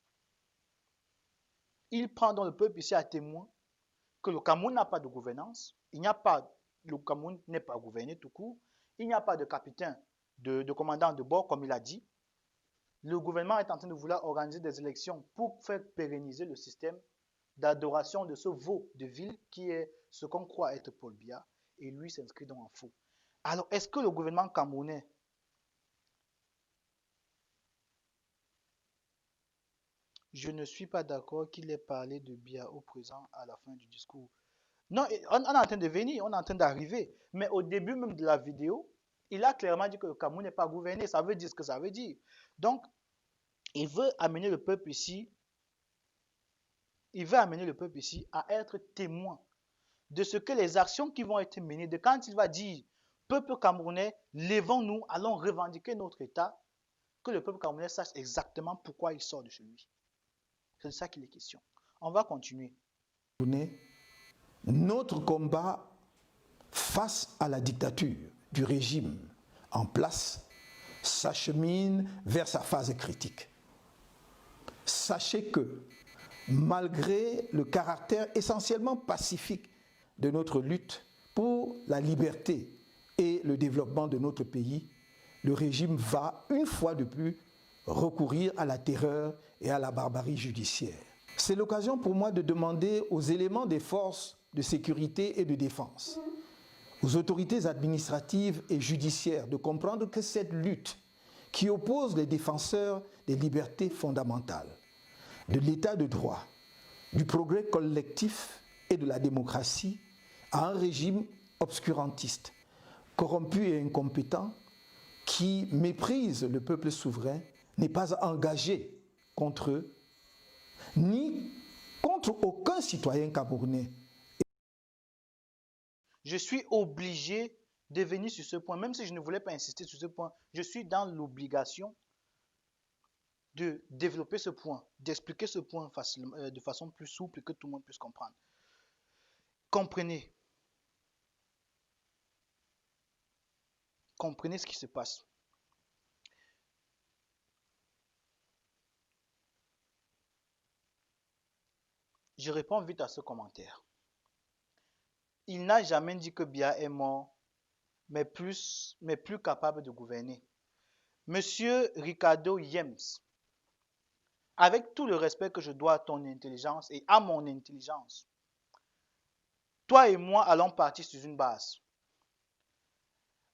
Il prend donc le peuple ici à témoin que le Cameroun n'a pas de gouvernance. Le Cameroun n'est pas gouverné tout court. Il n'y a pas de capitaine, de commandant de bord, comme il a dit. Le gouvernement est en train de vouloir organiser des élections pour faire pérenniser le système d'adoration de ce veau de ville qui est ce qu'on croit être Paul Biya, et lui s'inscrit donc en faux. Alors, est-ce que le gouvernement camerounais, je ne suis pas d'accord qu'il ait parlé de Biya au présent à la fin du discours. Non, on est en train de venir, on est en train d'arriver. Mais au début même de la vidéo, il a clairement dit que le Cameroun n'est pas gouverné. Ça veut dire ce que ça veut dire. Donc, il veut amener le peuple ici, à être témoin de ce que les actions qui vont être menées, de quand il va dire, peuple camerounais, levons-nous, allons revendiquer notre État, que le peuple camerounais sache exactement pourquoi il sort de chez lui. C'est de ça qu'il est question. On va continuer. Notre combat face à la dictature du régime en place s'achemine vers sa phase critique. Sachez que, malgré le caractère essentiellement pacifique de notre lutte pour la liberté et le développement de notre pays, le régime va, une fois de plus, recourir à la terreur et à la barbarie judiciaire. C'est l'occasion pour moi de demander aux éléments des forces de sécurité et de défense, aux autorités administratives et judiciaires de comprendre que cette lutte qui oppose les défenseurs des libertés fondamentales, de l'état de droit, du progrès collectif et de la démocratie à un régime obscurantiste, corrompu et incompétent, qui méprise le peuple souverain, n'est pas engagé contre eux, ni contre aucun citoyen camerounais. Je suis obligé de venir sur ce point, même si je ne voulais pas insister sur ce point, je suis dans l'obligation de développer ce point, d'expliquer ce point de façon plus souple et que tout le monde puisse comprendre. Comprenez ce qui se passe. Je réponds vite à ce commentaire. Il n'a jamais dit que Biya est mort, mais plus capable de gouverner. Monsieur Ricardo Yems, avec tout le respect que je dois à ton intelligence et à mon intelligence, toi et moi allons partir sur une base.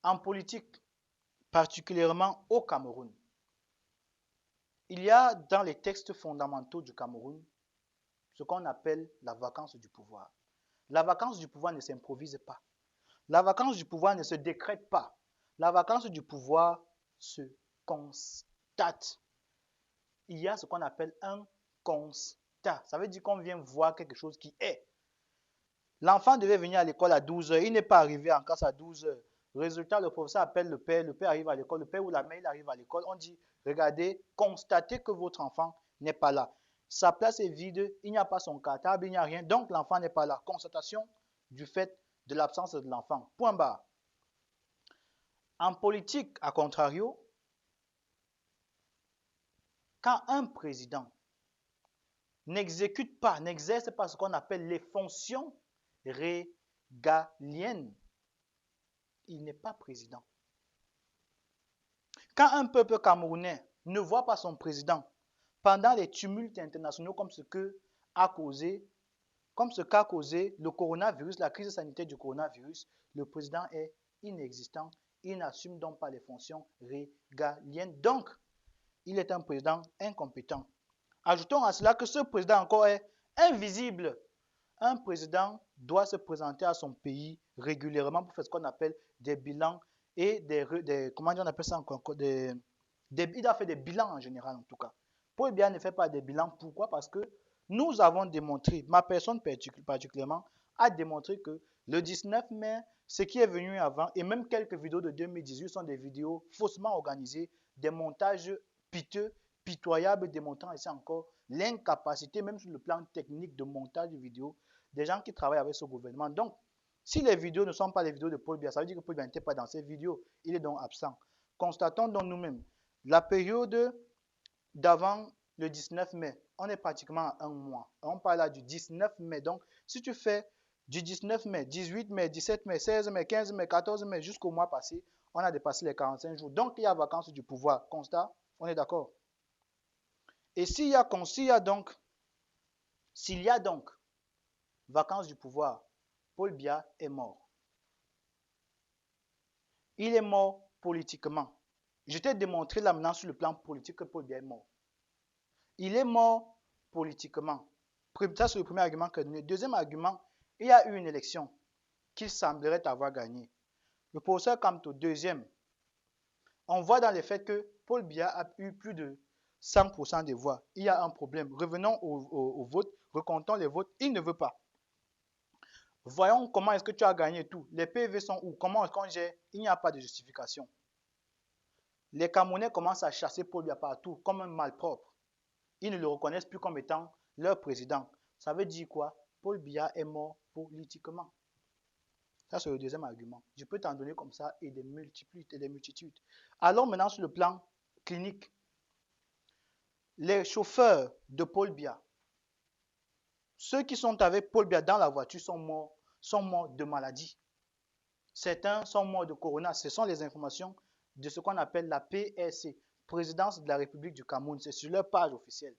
En politique, particulièrement au Cameroun, il y a dans les textes fondamentaux du Cameroun ce qu'on appelle la vacance du pouvoir. La vacance du pouvoir ne s'improvise pas. La vacance du pouvoir ne se décrète pas. La vacance du pouvoir se constate. Il y a ce qu'on appelle un constat. Ça veut dire qu'on vient voir quelque chose qui est. L'enfant devait venir à l'école à 12 heures. Il n'est pas arrivé en classe à 12 heures. Résultat, le professeur appelle le père arrive à l'école, le père ou la mère arrive à l'école. On dit, regardez, constatez que votre enfant n'est pas là. Sa place est vide, il n'y a pas son cartable, il n'y a rien, donc l'enfant n'est pas là. Constatation du fait de l'absence de l'enfant. Point barre. En politique, à contrario, quand un président n'exécute pas, n'exerce pas ce qu'on appelle les fonctions régaliennes, il n'est pas président. Quand un peuple camerounais ne voit pas son président pendant les tumultes internationaux comme ce qu'a causé le coronavirus, la crise sanitaire du coronavirus, le président est inexistant, il n'assume donc pas les fonctions régaliennes. Donc, il est un président incompétent. Ajoutons à cela que ce président encore est invisible. Un président doit se présenter à son pays régulièrement pour faire ce qu'on appelle des bilans et comment on appelle ça encore, il doit faire des bilans en général en tout cas. Paul Biya ne fait pas des bilans. Pourquoi? Parce que nous avons démontré, ma personne particulièrement, a démontré que le 19 mai, ce qui est venu avant, et même quelques vidéos de 2018 sont des vidéos faussement organisées, des montages piteux, pitoyables, démontrant ici encore l'incapacité, même sur le plan technique de montage de vidéos, des gens qui travaillent avec ce gouvernement. Donc, Si les vidéos ne sont pas les vidéos de Paul Biya, ça veut dire que Paul Biya n'était pas dans ces vidéos. Il est donc absent. Constatons donc nous-mêmes. La période d'avant le 19 mai, on est pratiquement à un mois. On parle là du 19 mai. Donc, si tu fais du 19 mai, 18 mai, 17 mai, 16 mai, 15 mai, 14 mai, jusqu'au mois passé, on a dépassé les 45 jours. Donc, il y a vacances du pouvoir. Constat, on est d'accord. Et s'il y a donc vacances du pouvoir, Paul Biya est mort. Il est mort politiquement. Je t'ai démontré là maintenant sur le plan politique que Paul Biya est mort. Il est mort politiquement. Ça, c'est le premier argument que je donne. Deuxième argument, il y a eu une élection qu'il semblerait avoir gagnée. Le professeur Kamto, deuxième, on voit dans les faits que Paul Biya a eu plus de 100% des voix. Il y a un problème. Revenons au vote, recomptons les votes. Il ne veut pas. Voyons comment est-ce que tu as gagné tout. Les PV sont où? Comment est-ce qu'on gère? Il n'y a pas de justification. Les Camerounais commencent à chasser Paul Biya partout comme un malpropre. Ils ne le reconnaissent plus comme étant leur président. Ça veut dire quoi? Paul Biya est mort politiquement. Ça, c'est le deuxième argument. Je peux t'en donner comme ça et des multitudes. Allons maintenant sur le plan clinique. Les chauffeurs de Paul Biya, ceux qui sont avec Paul Biya dans la voiture sont morts de maladie. Certains sont morts de corona. Ce sont les informations de ce qu'on appelle la PRC, Présidence de la République du Cameroun. C'est sur leur page officielle.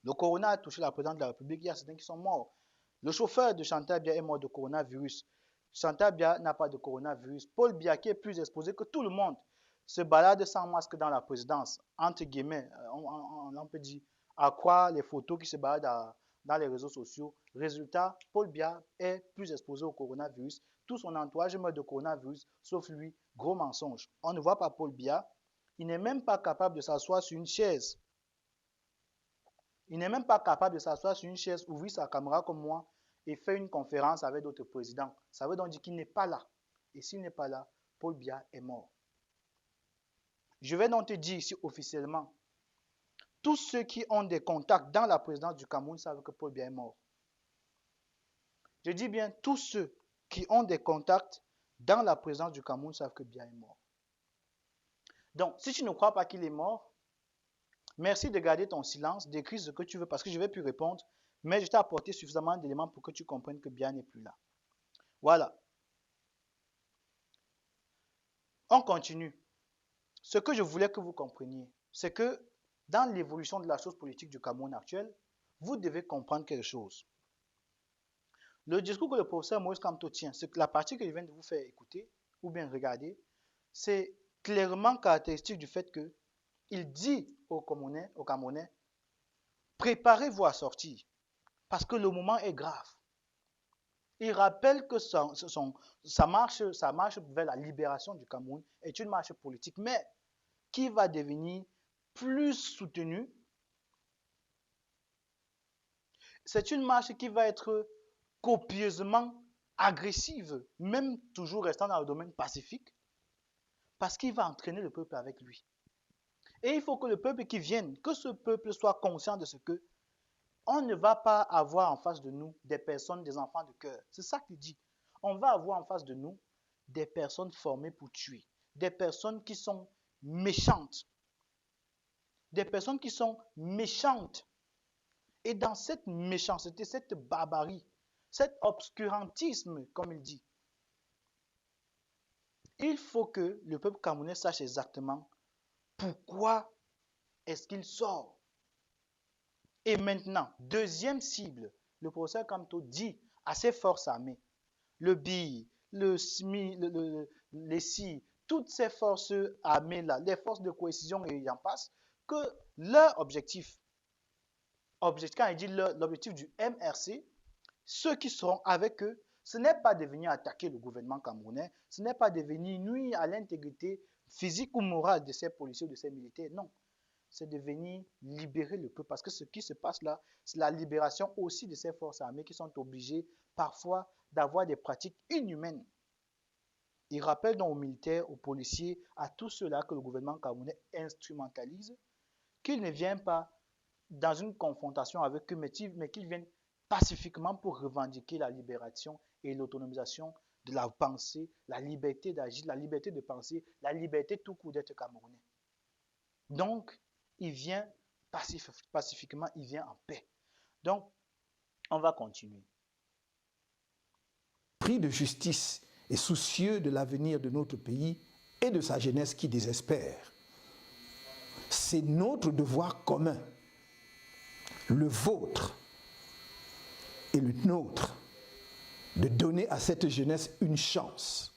Le corona a touché la présidence de la République. Il y a certains qui sont morts. Le chauffeur de Chantal Biya est mort de coronavirus. Chantal Biya n'a pas de coronavirus. Paul Biya, qui est plus exposé que tout le monde, se balade sans masque dans la présidence. Entre guillemets, on peut dire à quoi les photos qui se baladent dans les réseaux sociaux. Résultat, Paul Biya est plus exposé au coronavirus. Tout son entourage meurt de coronavirus, sauf lui. Gros mensonge. On ne voit pas Paul Biya. Il n'est même pas capable de s'asseoir sur une chaise. Il n'est même pas capable de s'asseoir sur une chaise, ouvrir sa caméra comme moi et faire une conférence avec d'autres présidents. Ça veut donc dire qu'il n'est pas là. Et s'il n'est pas là, Paul Biya est mort. Je vais donc te dire ici officiellement, tous ceux qui ont des contacts dans la présidence du Cameroun savent que Paul Biya est mort. Je dis bien tous ceux qui ont des contacts dans la présidence du Cameroun savent que Biya est mort. Donc, si tu ne crois pas qu'il est mort, merci de garder ton silence, d'écrire ce que tu veux parce que je ne vais plus répondre, mais je t'ai apporté suffisamment d'éléments pour que tu comprennes que Biya n'est plus là. Voilà. On continue. Ce que je voulais que vous compreniez, c'est que dans l'évolution de la chose politique du Cameroun actuel, vous devez comprendre quelque chose. Le discours que le professeur Maurice Kamto tient, c'est que la partie que je viens de vous faire écouter ou bien regarder, c'est clairement caractéristique du fait que il dit aux Camerounais, préparez-vous à sortir parce que le moment est grave. Il rappelle que sa marche vers la libération du Cameroun est une marche politique, mais qui va devenir plus soutenue. C'est une marche qui va être copieusement agressive, même toujours restant dans le domaine pacifique, parce qu'il va entraîner le peuple avec lui. Et il faut que le peuple qui vienne, que ce peuple soit conscient de ce que on ne va pas avoir en face de nous des personnes, des enfants de cœur. C'est ça qu'il dit. On va avoir en face de nous des personnes formées pour tuer, des personnes qui sont méchantes. Des personnes qui sont méchantes. Et dans cette méchanceté, cette barbarie, cet obscurantisme, comme il dit, il faut que le peuple camerounais sache exactement pourquoi est-ce qu'il sort. Et maintenant, deuxième cible, le professeur Kamto dit à ses forces armées, le BI, le SMI, les SI, toutes ces forces armées-là, les forces de cohésion et j'en passe, que leur objectif, quand il dit l'objectif du MRC, ceux qui seront avec eux, ce n'est pas de venir attaquer le gouvernement camerounais, ce n'est pas de venir nuire à l'intégrité physique ou morale de ces policiers ou de ces militaires, non. C'est de venir libérer le peuple. Parce que ce qui se passe là, c'est la libération aussi de ces forces armées qui sont obligées parfois d'avoir des pratiques inhumaines. Il rappelle donc aux militaires, aux policiers, à tous ceux-là que le gouvernement camerounais instrumentalise, qu'ils ne viennent pas dans une confrontation avec eux, mais qu'ils viennent pacifiquement pour revendiquer la libération et l'autonomisation de la pensée, la liberté d'agir, la liberté de penser, la liberté tout court d'être Camerounais. Donc, il vient pacifiquement, il vient en paix. Donc, on va continuer. Pris de justice et soucieux de l'avenir de notre pays et de sa jeunesse qui désespère. C'est notre devoir commun, le vôtre et le nôtre, de donner à cette jeunesse une chance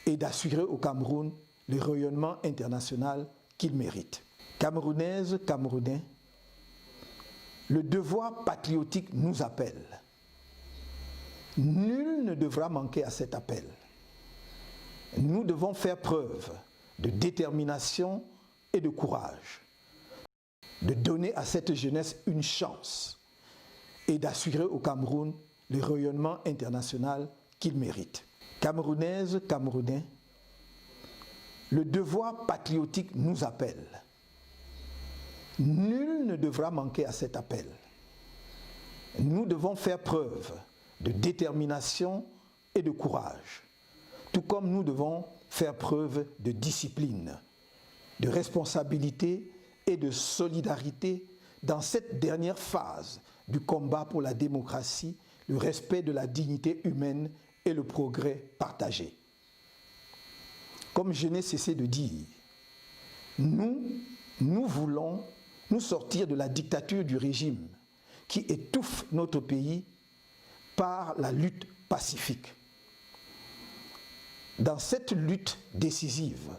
et d'assurer au Cameroun le rayonnement international qu'il mérite. Camerounaises, Camerounais, le devoir patriotique nous appelle. Nul ne devra manquer à cet appel. Nous devons faire preuve de détermination et de courage, de donner à cette jeunesse une chance et d'assurer au Cameroun le rayonnement international qu'il mérite. Camerounaises, Camerounais, le devoir patriotique nous appelle. Nul ne devra manquer à cet appel. Nous devons faire preuve de détermination et de courage, tout comme nous devons faire preuve de discipline, de responsabilité et de solidarité dans cette dernière phase du combat pour la démocratie, le respect de la dignité humaine et le progrès partagé. Comme je n'ai cessé de dire, nous voulons nous sortir de la dictature du régime qui étouffe notre pays par la lutte pacifique. Dans cette lutte décisive,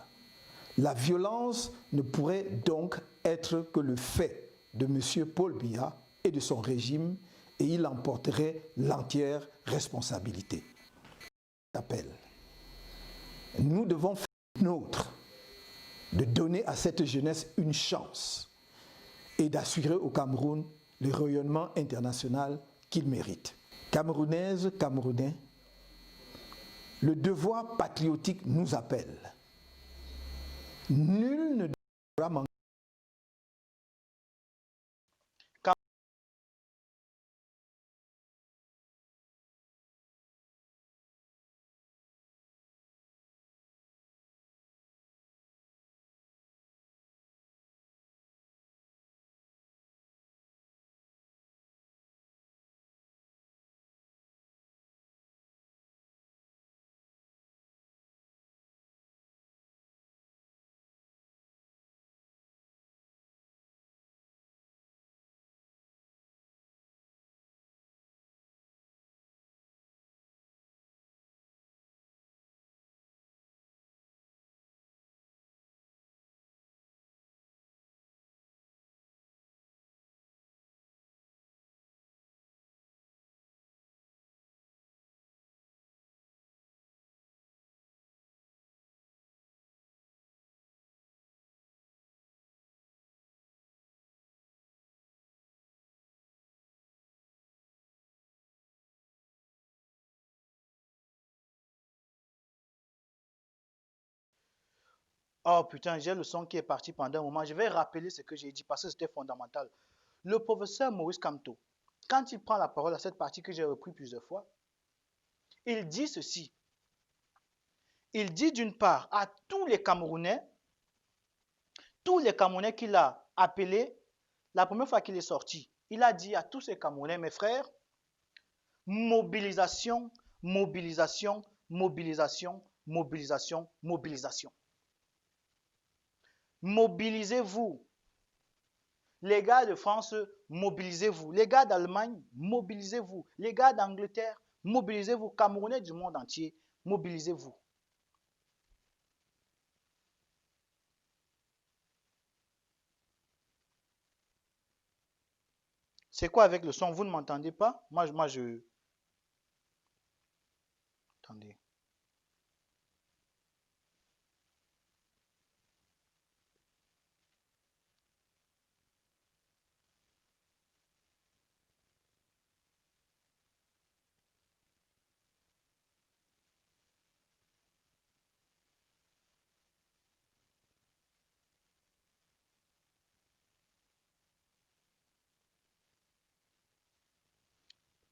la violence ne pourrait donc être que le fait de M. Paul Biya et de son régime, et il en porterait l'entière responsabilité. Nous devons faire notre de donner à cette jeunesse une chance et d'assurer au Cameroun le rayonnement international qu'il mérite. Camerounaises, Camerounais, le devoir patriotique nous appelle. Nul ne devra manquer. Oh putain, j'ai le son qui est parti pendant un moment. Je vais rappeler ce que j'ai dit parce que c'était fondamental. Le professeur Maurice Kamto, quand il prend la parole à cette partie que j'ai repris plusieurs fois, il dit ceci. Il dit d'une part à tous les Camerounais qu'il a appelés, la première fois qu'il est sorti, il a dit à tous ces Camerounais, mes frères, mobilisation, mobilisation, mobilisation, mobilisation, mobilisation. Mobilisez-vous. Les gars de France, mobilisez-vous. Les gars d'Allemagne, mobilisez-vous. Les gars d'Angleterre, mobilisez-vous. Camerounais du monde entier, mobilisez-vous. C'est quoi avec le son? Vous ne m'entendez pas? Moi, je... Attendez.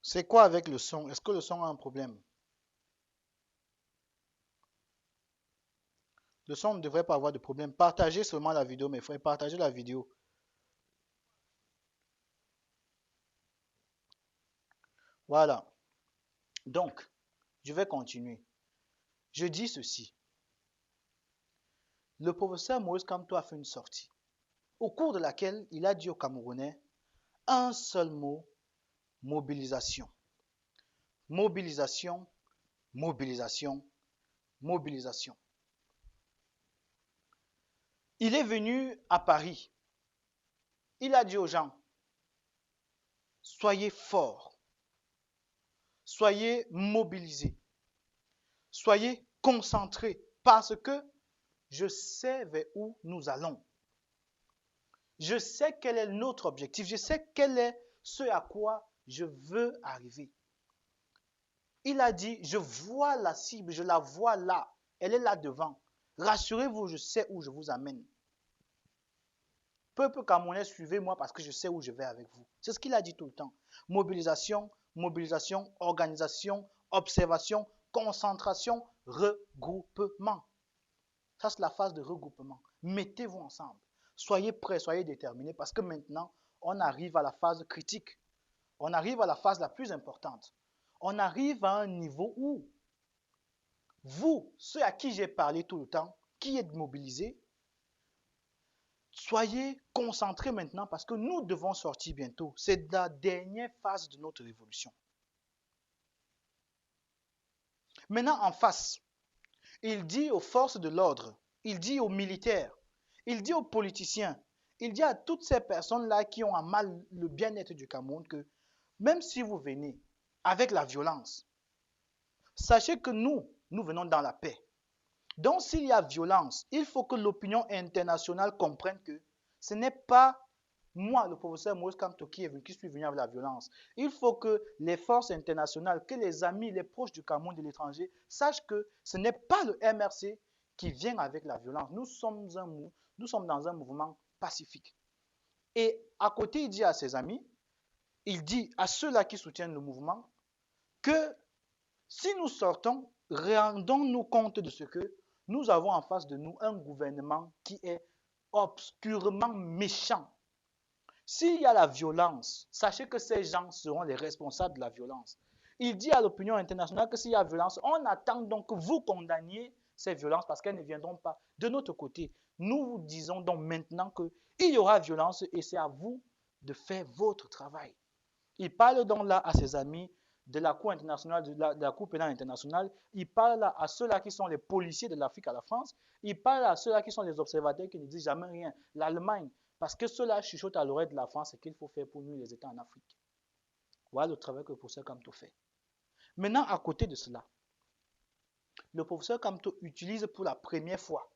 C'est quoi avec le son? Est-ce que le son a un problème? Le son ne devrait pas avoir de problème. Partagez seulement la vidéo, mes frères. Partagez la vidéo. Voilà. Donc, je vais continuer. Je dis ceci. Le professeur Maurice Kamto a fait une sortie, au cours de laquelle il a dit aux Camerounais un seul mot: mobilisation. Mobilisation, mobilisation, mobilisation. Il est venu à Paris. Il a dit aux gens: soyez forts, soyez mobilisés, soyez concentrés, parce que je sais vers où nous allons. Je sais quel est notre objectif. Je sais quel est ce à quoi je veux arriver. Il a dit: je vois la cible, je la vois là. Elle est là devant. Rassurez-vous, je sais où je vous amène. Peuple camerounais, suivez-moi parce que je sais où je vais avec vous. C'est ce qu'il a dit tout le temps. Mobilisation, mobilisation, organisation, observation, concentration, regroupement. Ça, c'est la phase de regroupement. Mettez-vous ensemble. Soyez prêts, soyez déterminés parce que maintenant, on arrive à la phase critique. On arrive à la phase la plus importante. On arrive à un niveau où vous, ceux à qui j'ai parlé tout le temps, qui êtes mobilisés, soyez concentrés maintenant parce que nous devons sortir bientôt. C'est la dernière phase de notre révolution. Maintenant, en face, il dit aux forces de l'ordre, il dit aux militaires, il dit aux politiciens, il dit à toutes ces personnes-là qui ont à mal le bien-être du Cameroun que même si vous venez avec la violence, sachez que nous venons dans la paix. Donc s'il y a violence, il faut que l'opinion internationale comprenne que ce n'est pas moi, le professeur Maurice Kamto, qui suis venu avec la violence. Il faut que les forces internationales, que les amis, les proches du Cameroun, de l'étranger, sachent que ce n'est pas le MRC qui vient avec la violence. Nous sommes dans un mouvement pacifique. Et à côté, il dit à ses amis, il dit à ceux-là qui soutiennent le mouvement, que si nous sortons, rendons-nous compte de ce que nous avons en face de nous un gouvernement qui est obscurement méchant. S'il y a la violence, sachez que ces gens seront les responsables de la violence. Il dit à l'opinion internationale que s'il y a violence, on attend donc que vous condamniez ces violences parce qu'elles ne viendront pas de notre côté. Nous vous disons donc maintenant qu'il y aura violence et c'est à vous de faire votre travail. Il parle donc là à ses amis de la Cour internationale, de la Cour pénale internationale. Il parle là à ceux-là qui sont les policiers de l'Afrique à la France. Il parle à ceux-là qui sont les observateurs qui ne disent jamais rien. L'Allemagne, parce que ceux-là chuchotent à l'oreille de la France ce qu'il faut faire pour nous les États en Afrique. Voilà le travail que le professeur Kamto fait. Maintenant, à côté de cela, le professeur Kamto utilise pour la première fois,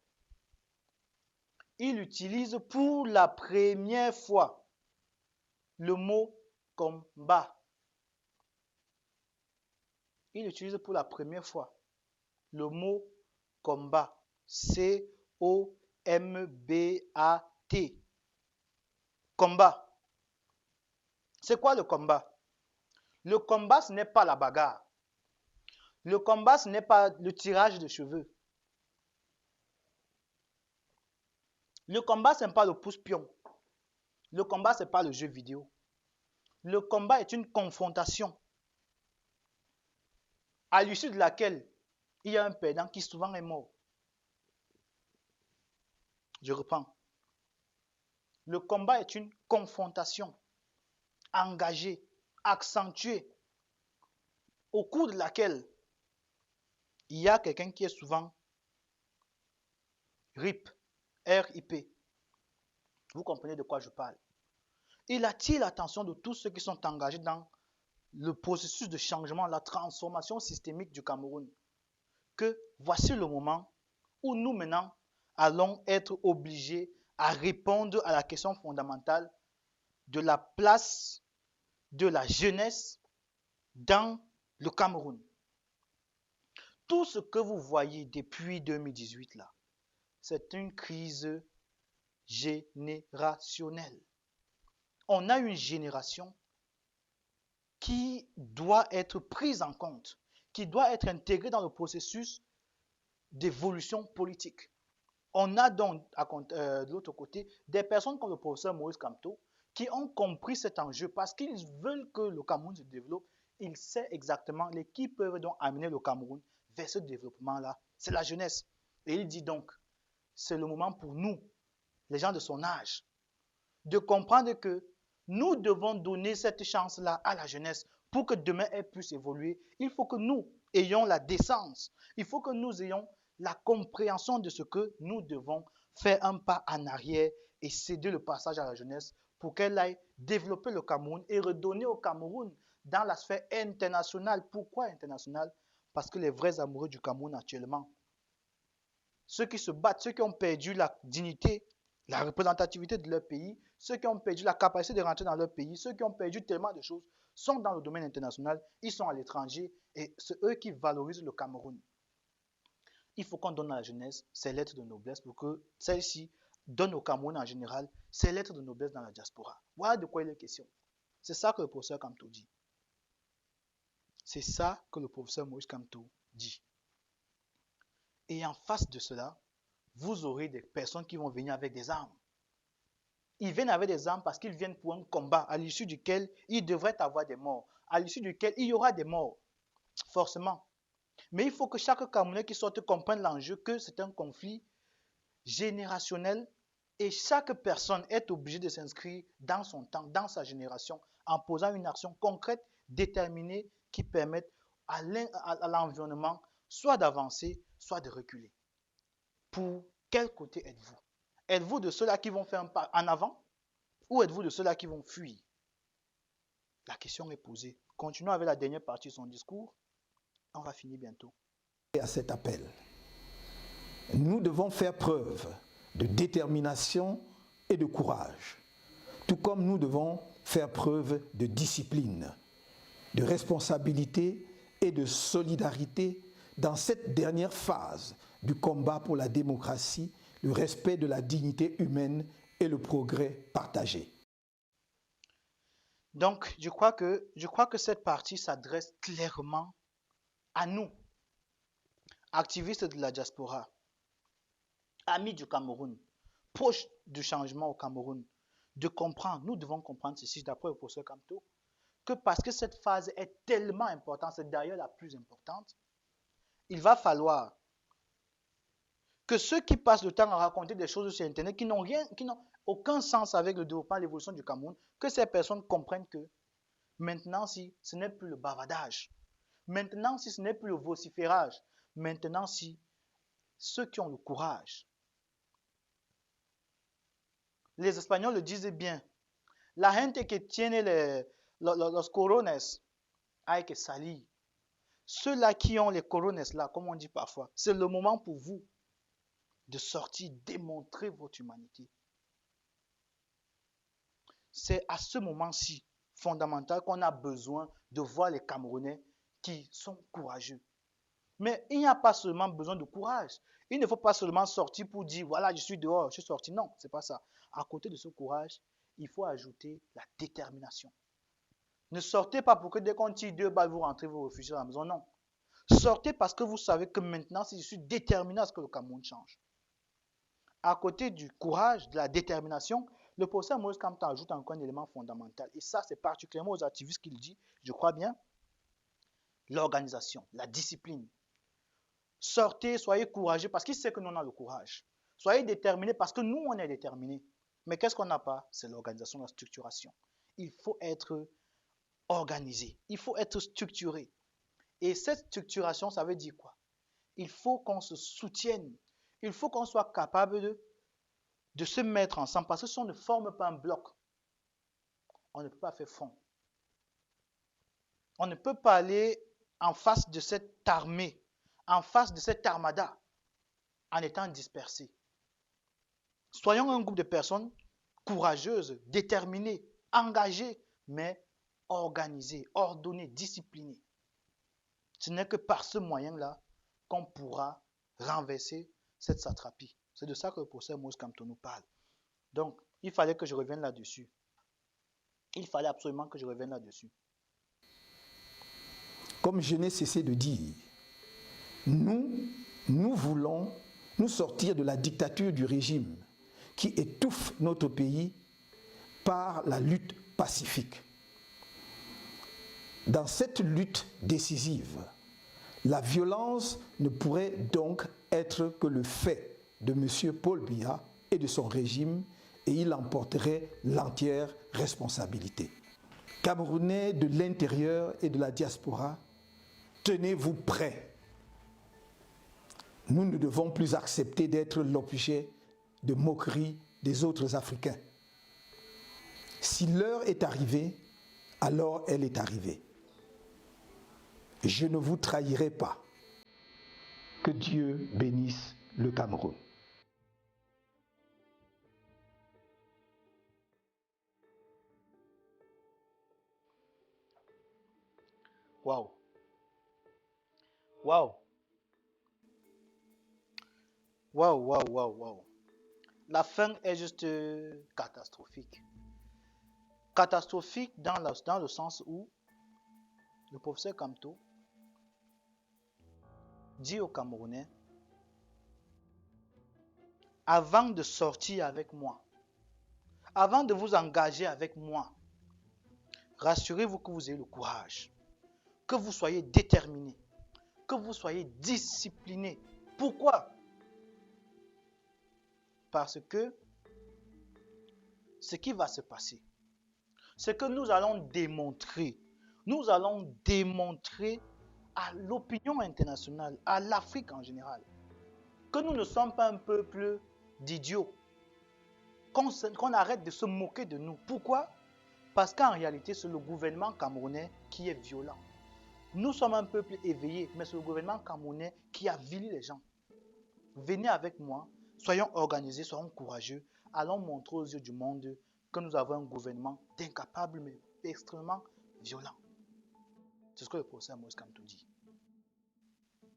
le mot combat. Il utilise pour la première fois le mot combat. C-O-M-B-A-T. Combat. C'est quoi le combat? Le combat, ce n'est pas la bagarre. Le combat, ce n'est pas le tirage de cheveux. Le combat, ce n'est pas le pouce-pion. Le combat, ce n'est pas le jeu vidéo. Le combat est une confrontation à l'issue de laquelle il y a un perdant qui souvent est mort. Je reprends. Le combat est une confrontation engagée, accentuée, au cours de laquelle il y a quelqu'un qui est souvent RIP, R-I-P. Vous comprenez de quoi je parle. Il attire l'attention de tous ceux qui sont engagés dans le processus de changement, la transformation systémique du Cameroun. Que voici le moment où nous maintenant allons être obligés à répondre à la question fondamentale de la place de la jeunesse dans le Cameroun. Tout ce que vous voyez depuis 2018 là, c'est une crise générationnelle. On a une génération qui doit être prise en compte, qui doit être intégrée dans le processus d'évolution politique. On a donc, de l'autre côté, des personnes comme le professeur Maurice Kamto qui ont compris cet enjeu parce qu'ils veulent que le Cameroun se développe. Ils savent exactement qui peuvent donc amener le Cameroun vers ce développement-là. C'est la jeunesse. Et il dit donc, c'est le moment pour nous, les gens de son âge, de comprendre que nous devons donner cette chance-là à la jeunesse pour que demain elle puisse évoluer. Il faut que nous ayons la décence. Il faut que nous ayons la compréhension de ce que nous devons faire un pas en arrière et céder le passage à la jeunesse pour qu'elle aille développer le Cameroun et redonner au Cameroun dans la sphère internationale. Pourquoi internationale? Parce que les vrais amoureux du Cameroun actuellement, ceux qui se battent, ceux qui ont perdu la dignité, la représentativité de leur pays, ceux qui ont perdu la capacité de rentrer dans leur pays, ceux qui ont perdu tellement de choses, sont dans le domaine international, ils sont à l'étranger et c'est eux qui valorisent le Cameroun. Il faut qu'on donne à la jeunesse ces lettres de noblesse pour que celle-ci donne au Cameroun en général ces lettres de noblesse dans la diaspora. Voilà de quoi il est question. C'est ça que le professeur Kamto dit. C'est ça que le professeur Maurice Kamto dit. Et en face de cela, vous aurez des personnes qui vont venir avec des armes. Ils viennent avec des armes parce qu'ils viennent pour un combat à l'issue duquel il devrait avoir des morts, à l'issue duquel il y aura des morts, forcément. Mais il faut que chaque Camerounais qui sorte comprenne l'enjeu que c'est un conflit générationnel et chaque personne est obligée de s'inscrire dans son temps, dans sa génération, en posant une action concrète, déterminée, qui permette à l'environnement soit d'avancer, soit de reculer. Pour quel côté êtes-vous? Êtes-vous de ceux-là qui vont faire un pas en avant ou êtes-vous de ceux-là qui vont fuir? La question est posée. Continuons avec la dernière partie de son discours. On va finir bientôt. À cet appel, nous devons faire preuve de détermination et de courage, tout comme nous devons faire preuve de discipline, de responsabilité et de solidarité dans cette dernière phase du combat pour la démocratie, le respect de la dignité humaine et le progrès partagé. Donc, je crois que cette partie s'adresse clairement à nous, activistes de la diaspora, amis du Cameroun, proches du changement au Cameroun, de comprendre, nous devons comprendre ceci d'après le professeur Kamto, que parce que cette phase est tellement importante, c'est d'ailleurs la plus importante, il va falloir que ceux qui passent le temps à raconter des choses sur Internet qui n'ont aucun sens avec le développement et l'évolution du Cameroun, que ces personnes comprennent que maintenant, si ce n'est plus le bavardage, maintenant, si ce n'est plus le vociférage, maintenant, si ceux qui ont le courage, les Espagnols le disaient bien, la gente que tiene los corones hay que salir. Ceux-là qui ont les corones là, comme on dit parfois, c'est le moment pour vous de sortir, démontrer votre humanité. C'est à ce moment-ci fondamental qu'on a besoin de voir les Camerounais qui sont courageux. Mais il n'y a pas seulement besoin de courage. Il ne faut pas seulement sortir pour dire, voilà, je suis dehors, je suis sorti. Non, ce n'est pas ça. À côté de ce courage, il faut ajouter la détermination. Ne sortez pas pour que dès qu'on tire 2 balles, vous rentrez, vous réfugiez à la maison. Non. Sortez parce que vous savez que maintenant, si je suis déterminé à ce que le Cameroun change. À côté du courage, de la détermination, le professeur Maurice Kamto ajoute encore un élément fondamental. Et ça, c'est particulièrement aux activistes qu'il dit, je crois bien, l'organisation, la discipline. Sortez, soyez courageux parce qu'il sait que nous on a le courage. Soyez déterminés parce que nous on est déterminés. Mais qu'est-ce qu'on n'a pas? C'est l'organisation, la structuration. Il faut être organisé, il faut être structuré. Et cette structuration, ça veut dire quoi? Il faut qu'on se soutienne, il faut qu'on soit capable de se mettre ensemble parce que si on ne forme pas un bloc, on ne peut pas faire front. On ne peut pas aller en face de cette armée, en face de cette armada, en étant dispersés. Soyons un groupe de personnes courageuses, déterminées, engagées, mais organisées, ordonnées, disciplinées. Ce n'est que par ce moyen-là qu'on pourra renverser cette satrapie. C'est de ça que le professeur Maurice Kamto nous parle. Donc, il fallait que je revienne là-dessus. Il fallait absolument que je revienne là-dessus. Comme je n'ai cessé de dire, nous voulons nous sortir de la dictature du régime qui étouffe notre pays par la lutte pacifique. Dans cette lutte décisive, la violence ne pourrait donc être que le fait de M. Paul Biya et de son régime, et il en porterait l'entière responsabilité. Camerounais de l'intérieur et de la diaspora, tenez-vous prêts. Nous ne devons plus accepter d'être l'objet de moqueries des autres Africains. Si l'heure est arrivée, alors elle est arrivée. Je ne vous trahirai pas. Que Dieu bénisse le Cameroun. Waouh. Waouh. Waouh, waouh, waouh, waouh. La fin est juste catastrophique. Catastrophique dans le sens où le professeur Kamto dit aux Camerounais, avant de sortir avec moi, avant de vous engager avec moi, rassurez-vous que vous ayez le courage, que vous soyez déterminés, que vous soyez disciplinés. Pourquoi? Parce que ce qui va se passer, c'est que nous allons démontrer à l'opinion internationale, à l'Afrique en général, que nous ne sommes pas un peuple d'idiots, qu'on arrête de se moquer de nous. Pourquoi? Parce qu'en réalité, c'est le gouvernement camerounais qui est violent. Nous sommes un peuple éveillé, mais c'est le gouvernement camerounais qui a vilé les gens. Venez avec moi, soyons organisés, soyons courageux, allons montrer aux yeux du monde que nous avons un gouvernement d'incapable mais extrêmement violent. C'est ce que le professeur Moïse Kamto dit.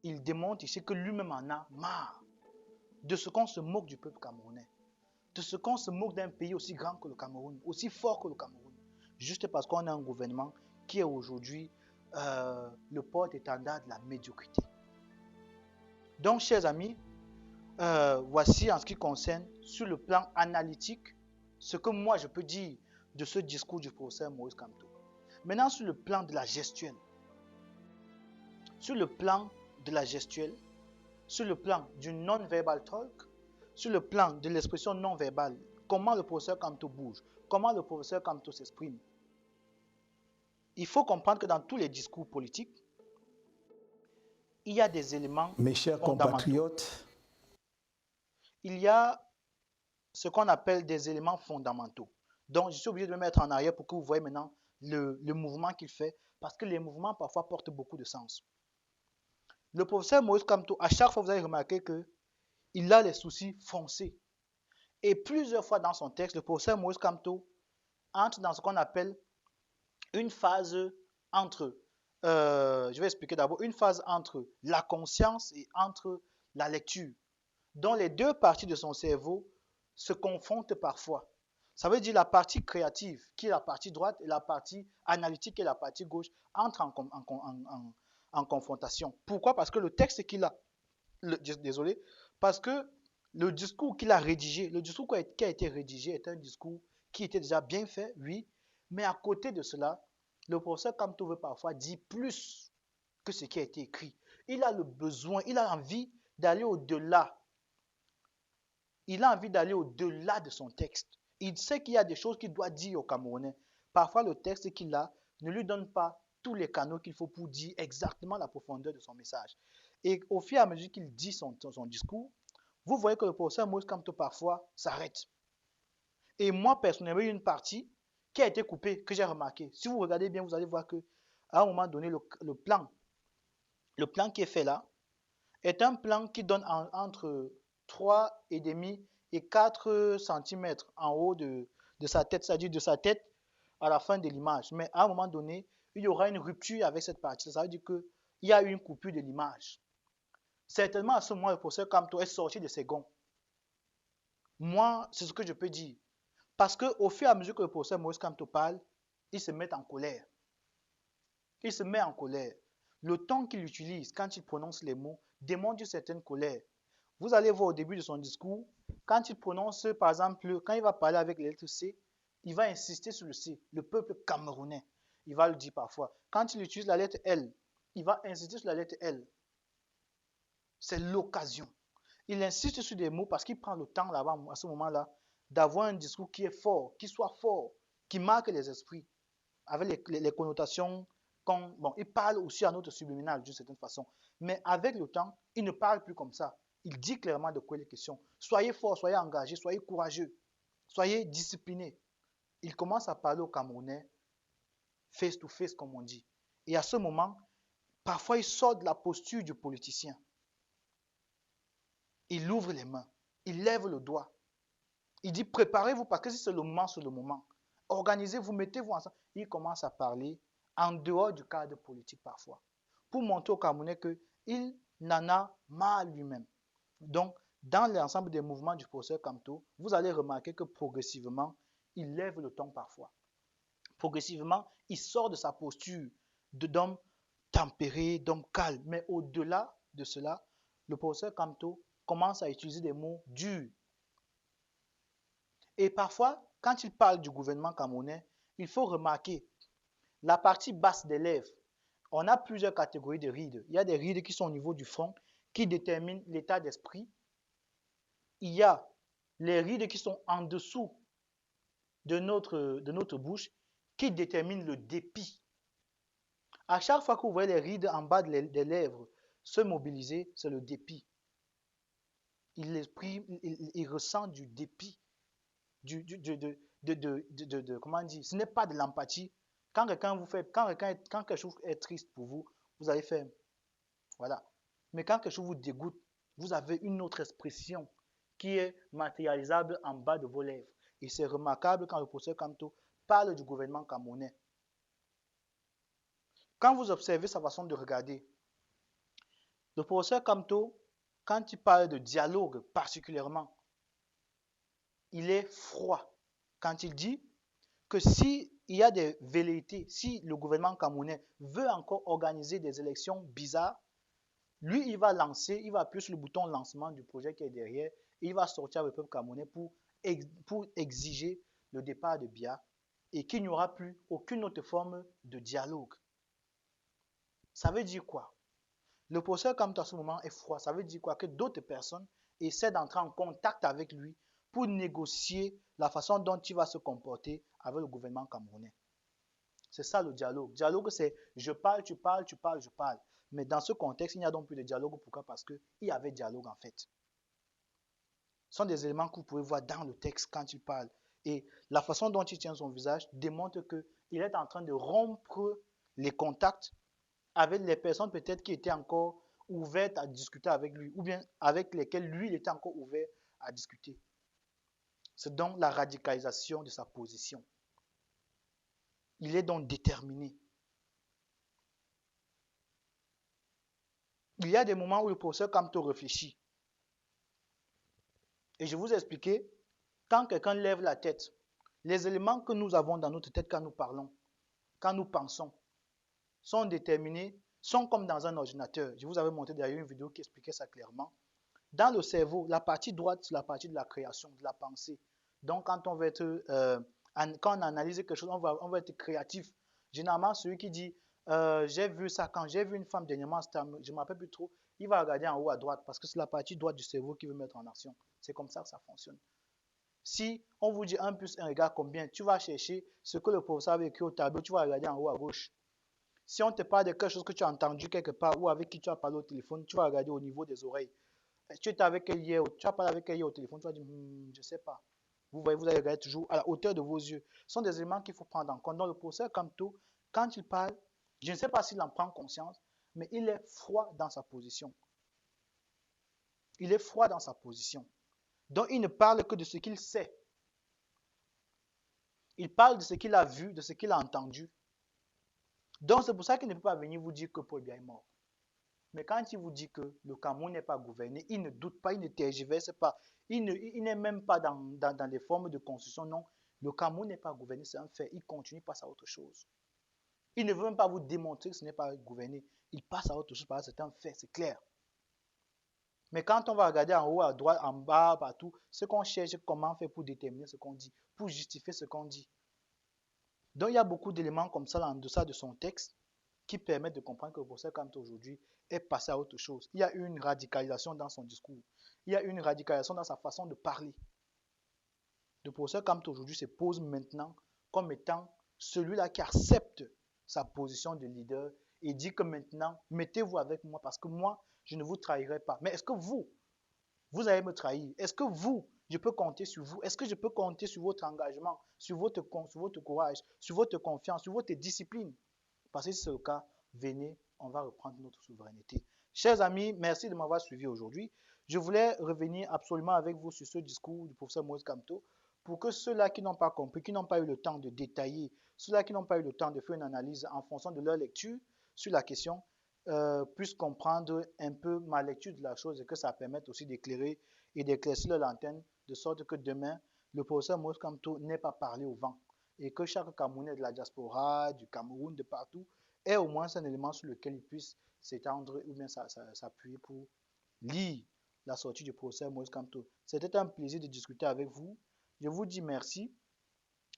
Il démontre ici que lui-même en a marre de ce qu'on se moque du peuple camerounais, de ce qu'on se moque d'un pays aussi grand que le Cameroun, aussi fort que le Cameroun, juste parce qu'on a un gouvernement qui est aujourd'hui le porte-étendard de la médiocrité. Donc, chers amis, voici en ce qui concerne, sur le plan analytique, ce que moi je peux dire de ce discours du professeur Moïse Kamto. Maintenant, sur le plan de la gestuelle, sur le plan du non-verbal talk, sur le plan de l'expression non-verbale, comment le professeur Kamto bouge, comment le professeur Kamto s'exprime. Il faut comprendre que dans tous les discours politiques, il y a des éléments Mes chers compatriotes, il y a ce qu'on appelle des éléments fondamentaux. Donc, je suis obligé de me mettre en arrière pour que vous voyez maintenant le mouvement qu'il fait, parce que les mouvements parfois portent beaucoup de sens. Le professeur Moïse Kamto, à chaque fois, vous avez remarqué qu'il a les soucis foncés. Et plusieurs fois dans son texte, le professeur Moïse Kamto entre dans ce qu'on appelle une phase entre, je vais expliquer d'abord, une phase entre la conscience et entre la lecture, dont les deux parties de son cerveau se confondent parfois. Ça veut dire la partie créative, qui est la partie droite, et la partie analytique, qui est la partie gauche, entrent en confrontation. Pourquoi? Parce que le texte qu'il a, parce que le discours qu'il a rédigé, le discours qui a été rédigé est un discours qui était déjà bien fait, oui, mais à côté de cela, le professeur Kamto veut parfois dire plus que ce qui a été écrit. Il a le besoin, il a envie d'aller au-delà. Il a envie d'aller au-delà de son texte. Il sait qu'il y a des choses qu'il doit dire aux Camerounais. Parfois, le texte qu'il a ne lui donne pas tous les canaux qu'il faut pour dire exactement la profondeur de son message. Et au fur et à mesure qu'il dit son discours, vous voyez que le professeur Moïse Kamto parfois s'arrête. Et moi, personnellement, il y a une partie qui a été coupée, que j'ai remarqué. Si vous regardez bien, vous allez voir qu'à un moment donné, le plan qui est fait là, est un plan qui donne entre 3,5 et 4 cm en haut de sa tête, c'est-à-dire de sa tête à la fin de l'image. Mais à un moment donné, il y aura une rupture avec cette partie. Ça veut dire qu'il y a une coupure de l'image. Certainement, à ce moment, le professeur Kamto est sorti de ses gonds. Moi, c'est ce que je peux dire. Parce qu'au fur et à mesure que le professeur Moïse Kamto parle, il se met en colère. Il se met en colère. Le ton qu'il utilise quand il prononce les mots démontre une certaine colère. Vous allez voir au début de son discours, quand il prononce, par exemple, quand il va parler avec les lettres C, il va insister sur le C, le peuple camerounais. Il va le dire parfois. Quand il utilise la lettre L, il va insister sur la lettre L. C'est l'occasion. Il insiste sur des mots parce qu'il prend le temps là-bas, à ce moment-là, d'avoir un discours qui est fort, qui soit fort, qui marque les esprits, avec les connotations. Bon, il parle aussi à notre subliminal d'une certaine façon. Mais avec le temps, il ne parle plus comme ça. Il dit clairement de quoi il est question. Soyez fort, soyez engagés, soyez courageux, soyez disciplinés. Il commence à parler aux Camerounais face to face, comme on dit. Et à ce moment, parfois, il sort de la posture du politicien. Il ouvre les mains, il lève le doigt. Il dit préparez-vous parce que si c'est le moment, c'est le moment. Organisez-vous, mettez-vous ensemble. Il commence à parler en dehors du cadre politique parfois pour montrer aux Camerounais qu'il n'en a marre lui-même. Donc, dans l'ensemble des mouvements du professeur Kamto, vous allez remarquer que progressivement, il lève le ton parfois. Progressivement, il sort de sa posture d'homme tempéré, d'homme calme. Mais au-delà de cela, le professeur Kamto commence à utiliser des mots durs. Et parfois, quand il parle du gouvernement camerounais, il faut remarquer la partie basse des lèvres. On a plusieurs catégories de rides. Il y a des rides qui sont au niveau du front, qui déterminent l'état d'esprit. Il y a les rides qui sont en dessous de notre bouche, qui déterminent le dépit. À chaque fois que vous voyez les rides en bas des lèvres se mobiliser, c'est le dépit. Il ressent du dépit. Comment dire, ce n'est pas de l'empathie. Quand quelque chose est triste pour vous, vous allez faire, voilà. Mais quand quelque chose vous dégoûte, vous avez une autre expression qui est matérialisable en bas de vos lèvres. Et c'est remarquable quand le professeur Kamto parle du gouvernement camerounais. Quand vous observez sa façon de regarder, le professeur Kamto, quand il parle de dialogue particulièrement, il est froid. Quand il dit que s'il y a des velléités, si le gouvernement camerounais veut encore organiser des élections bizarres, lui, il va appuyer sur le bouton lancement du projet qui est derrière, et il va sortir avec le peuple camerounais pour exiger le départ de Biya et qu'il n'y aura plus aucune autre forme de dialogue. Ça veut dire quoi? Le professeur Kamto à ce moment est froid. Ça veut dire quoi? Que d'autres personnes essaient d'entrer en contact avec lui pour négocier la façon dont il va se comporter avec le gouvernement camerounais. C'est ça le dialogue. Dialogue, c'est je parle, tu parles, tu parles, je parle. Mais dans ce contexte, il n'y a donc plus de dialogue. Pourquoi? Parce qu'il y avait dialogue en fait. Ce sont des éléments que vous pouvez voir dans le texte quand il parle. Et la façon dont il tient son visage démontre qu'il est en train de rompre les contacts avec les personnes peut-être qui étaient encore ouvertes à discuter avec lui, ou bien avec lesquelles lui, il était encore ouvert à discuter. C'est donc la radicalisation de sa position. Il est donc déterminé. Il y a des moments où le professeur Kamto réfléchit. Et je vous ai expliqué, quand quelqu'un lève la tête, les éléments que nous avons dans notre tête quand nous parlons, quand nous pensons, sont déterminés, sont comme dans un ordinateur. Je vous avais montré d'ailleurs une vidéo qui expliquait ça clairement. Dans le cerveau, la partie droite, c'est la partie de la création, de la pensée. Donc, quand on quand on analyse quelque chose, on va être créatif. Généralement, celui qui dit j'ai vu ça, quand j'ai vu une femme dernièrement, je ne me rappelle plus trop, il va regarder en haut à droite parce que c'est la partie droite du cerveau qui veut mettre en action. C'est comme ça que ça fonctionne. Si on vous dit 1 plus 1 égale combien, tu vas chercher ce que le professeur avait écrit au tableau, tu vas regarder en haut à gauche. Si on te parle de quelque chose que tu as entendu quelque part ou avec qui tu as parlé au téléphone, tu vas regarder au niveau des oreilles. Tu étais avec elle hier, tu as parlé avec elle hier au téléphone, tu vas dire, je ne sais pas. Vous voyez, vous allez regarder toujours à la hauteur de vos yeux. Ce sont des éléments qu'il faut prendre en compte. Donc, le professeur Kamto, quand il parle, je ne sais pas s'il en prend conscience, mais il est froid dans sa position. Il est froid dans sa position. Donc, il ne parle que de ce qu'il sait. Il parle de ce qu'il a vu, de ce qu'il a entendu. Donc, c'est pour ça qu'il ne peut pas venir vous dire que Paul Biya est mort. Mais quand il vous dit que le Cameroun n'est pas gouverné, il ne doute pas, il ne tergiverse pas. Il n'est même pas dans les formes de construction. Non, le Cameroun n'est pas gouverné, c'est un fait. Il continue, passe à autre chose. Il ne veut même pas vous démontrer que ce n'est pas gouverné. Il passe à autre chose parce que c'est un fait, c'est clair. Mais quand on va regarder en haut, à droite, en bas, partout, ce qu'on cherche, comment faire pour déterminer ce qu'on dit, pour justifier ce qu'on dit. Donc, il y a beaucoup d'éléments comme ça en deçà de son texte qui permettent de comprendre que le professeur Kamto aujourd'hui est passé à autre chose. Il y a une radicalisation dans son discours. Il y a une radicalisation dans sa façon de parler. Le professeur Kamto aujourd'hui se pose maintenant comme étant celui-là qui accepte sa position de leader et dit que maintenant, mettez-vous avec moi parce que moi, je ne vous trahirai pas. Mais est-ce que vous allez me trahir? Est-ce que je peux compter sur vous? Est-ce que je peux compter sur votre engagement, sur votre courage, sur votre confiance, sur votre discipline? Parce que si c'est le cas, venez, on va reprendre notre souveraineté. Chers amis, merci de m'avoir suivi aujourd'hui. Je voulais revenir absolument avec vous sur ce discours du professeur Moïse Kamto pour que ceux-là qui n'ont pas compris, qui n'ont pas eu le temps de détailler, ceux-là qui n'ont pas eu le temps de faire une analyse en fonction de leur lecture sur la question, puissent comprendre un peu ma lecture de la chose et que ça permette aussi d'éclairer et d'éclaircir leur lanterne de sorte que demain, le professeur Moïse Kamto n'ait pas parlé au vent et que chaque Camerounais de la diaspora, du Cameroun, de partout, ait au moins un élément sur lequel il puisse s'étendre ou bien s'appuyer pour lire la sortie du professeur Moïse Kamto. C'était un plaisir de discuter avec vous. Je vous dis merci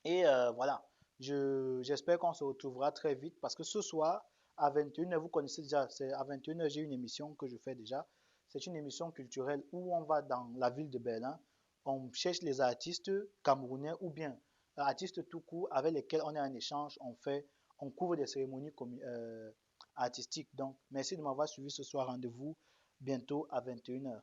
et voilà, j'espère qu'on se retrouvera très vite parce que ce soir, à 21h, vous connaissez déjà, c'est à 21h, j'ai une émission que je fais déjà. C'est une émission culturelle où on va dans la ville de Berlin, on cherche les artistes camerounais ou bien artistes tout court avec lesquels on a un échange, on couvre des cérémonies artistiques. Donc, merci de m'avoir suivi ce soir. Rendez-vous bientôt à 21h.